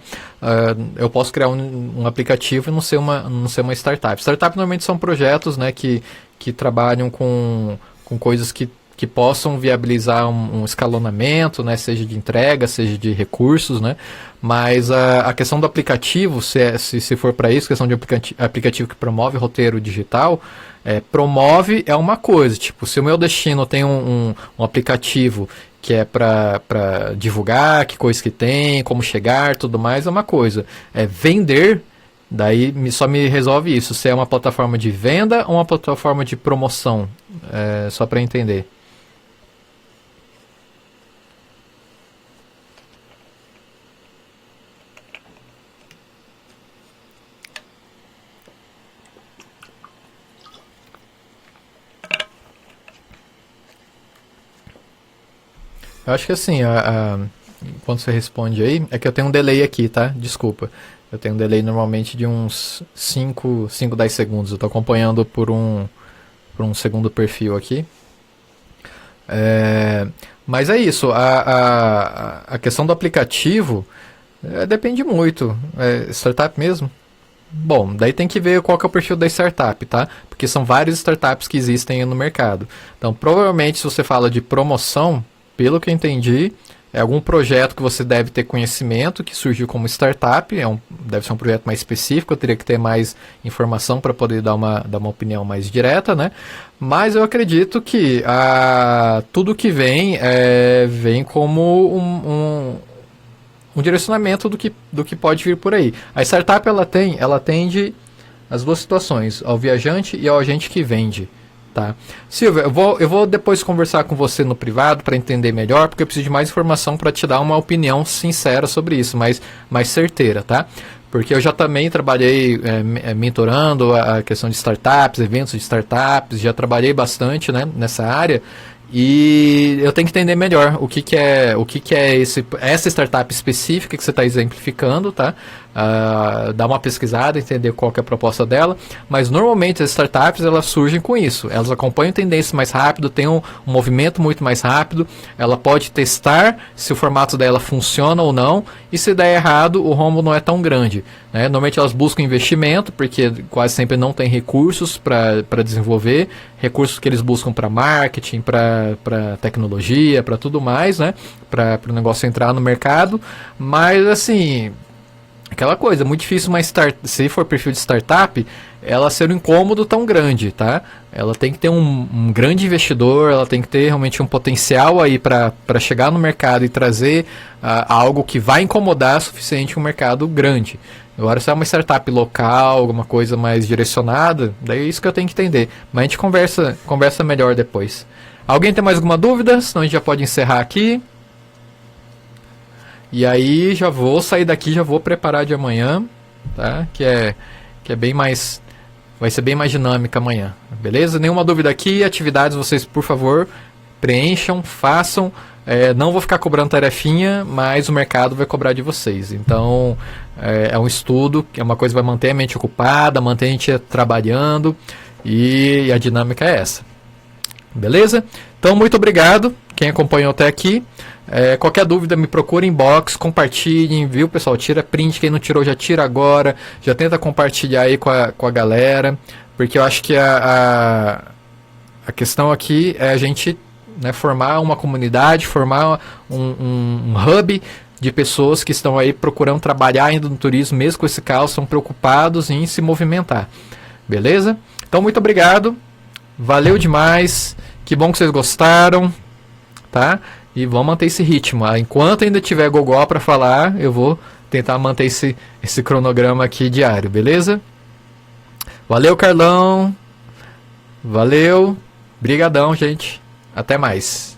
Eu posso criar um aplicativo e não ser uma startup. Startup normalmente são projetos, né, que trabalham com coisas que possam viabilizar um escalonamento, né, seja de entrega, seja de recursos, né, mas a questão do aplicativo, se for para isso, questão de aplicativo que promove roteiro digital, promove é uma coisa, tipo, se o meu destino tem um aplicativo que é para divulgar, que coisa que tem, como chegar, tudo mais, é uma coisa. Vender, daí só me resolve isso, se é uma plataforma de venda ou uma plataforma de promoção, só para entender. Eu acho que assim, quando você responde aí, é que eu tenho um delay aqui, tá? Desculpa. Eu tenho um delay normalmente de uns 10 segundos. Eu tô acompanhando por um segundo perfil aqui. Mas é isso, a questão do aplicativo depende muito. Startup mesmo? Bom, daí tem que ver qual que é o perfil da startup, tá? Porque são várias startups que existem no mercado. Então, provavelmente, se você fala de promoção, pelo que eu entendi, é algum projeto que você deve ter conhecimento, que surgiu como startup, deve ser um projeto mais específico, eu teria que ter mais informação para poder dar uma opinião mais direta, né? Mas eu acredito que tudo que vem como um direcionamento do que pode vir por aí. A startup ela atende as duas situações, ao viajante e ao agente que vende. Tá. Silvia, eu vou depois conversar com você no privado para entender melhor, porque eu preciso de mais informação para te dar uma opinião sincera sobre isso, mais certeira, tá? Porque eu já também trabalhei mentorando a questão de startups, eventos de startups, já trabalhei bastante, né, nessa área. E eu tenho que entender melhor o que é essa startup específica que você está exemplificando, tá? Dar uma pesquisada, entender qual que é a proposta dela. Mas normalmente as startups elas surgem com isso. Elas acompanham tendências mais rápido, têm um movimento muito mais rápido. Ela pode testar se o formato dela funciona ou não. E se der errado, o rombo não é tão grande, né? Normalmente elas buscam investimento, porque quase sempre não tem recursos para desenvolver. Recursos que eles buscam para marketing, para tecnologia, para tudo mais, né? Para o negócio entrar no mercado. Mas, assim, aquela coisa, muito difícil se for perfil de startup, ela ser um incômodo tão grande, tá? Ela tem que ter um grande investidor, ela tem que ter realmente um potencial aí para chegar no mercado e trazer algo que vai incomodar o suficiente um mercado grande. Agora, se é uma startup local, alguma coisa mais direcionada, daí é isso que eu tenho que entender. Mas a gente conversa melhor depois. Alguém tem mais alguma dúvida? Senão a gente já pode encerrar aqui. E aí já vou sair daqui, já vou preparar de amanhã, tá? Que é bem mais... Vai ser bem mais dinâmica amanhã, beleza? Nenhuma dúvida aqui, atividades vocês, por favor, preencham, façam. Não vou ficar cobrando tarefinha, mas o mercado vai cobrar de vocês. Então, é um estudo, é uma coisa que vai manter a mente ocupada, manter a gente trabalhando, e a dinâmica é essa. Beleza? Então, muito obrigado quem acompanhou até aqui. Qualquer dúvida, me procure em inbox, compartilhem, viu, pessoal? Tira print, quem não tirou já tira agora, já tenta compartilhar aí com a galera, porque eu acho que a questão aqui é a gente, né, formar uma comunidade, formar um hub de pessoas que estão aí procurando trabalhar ainda no turismo, mesmo com esse caos, estão preocupados em se movimentar. Beleza? Então, muito obrigado. Valeu demais. Que bom que vocês gostaram, tá? E vamos manter esse ritmo. Enquanto ainda tiver gogó para falar, eu vou tentar manter esse cronograma aqui diário, beleza? Valeu, Carlão. Valeu. Brigadão, gente. Até mais.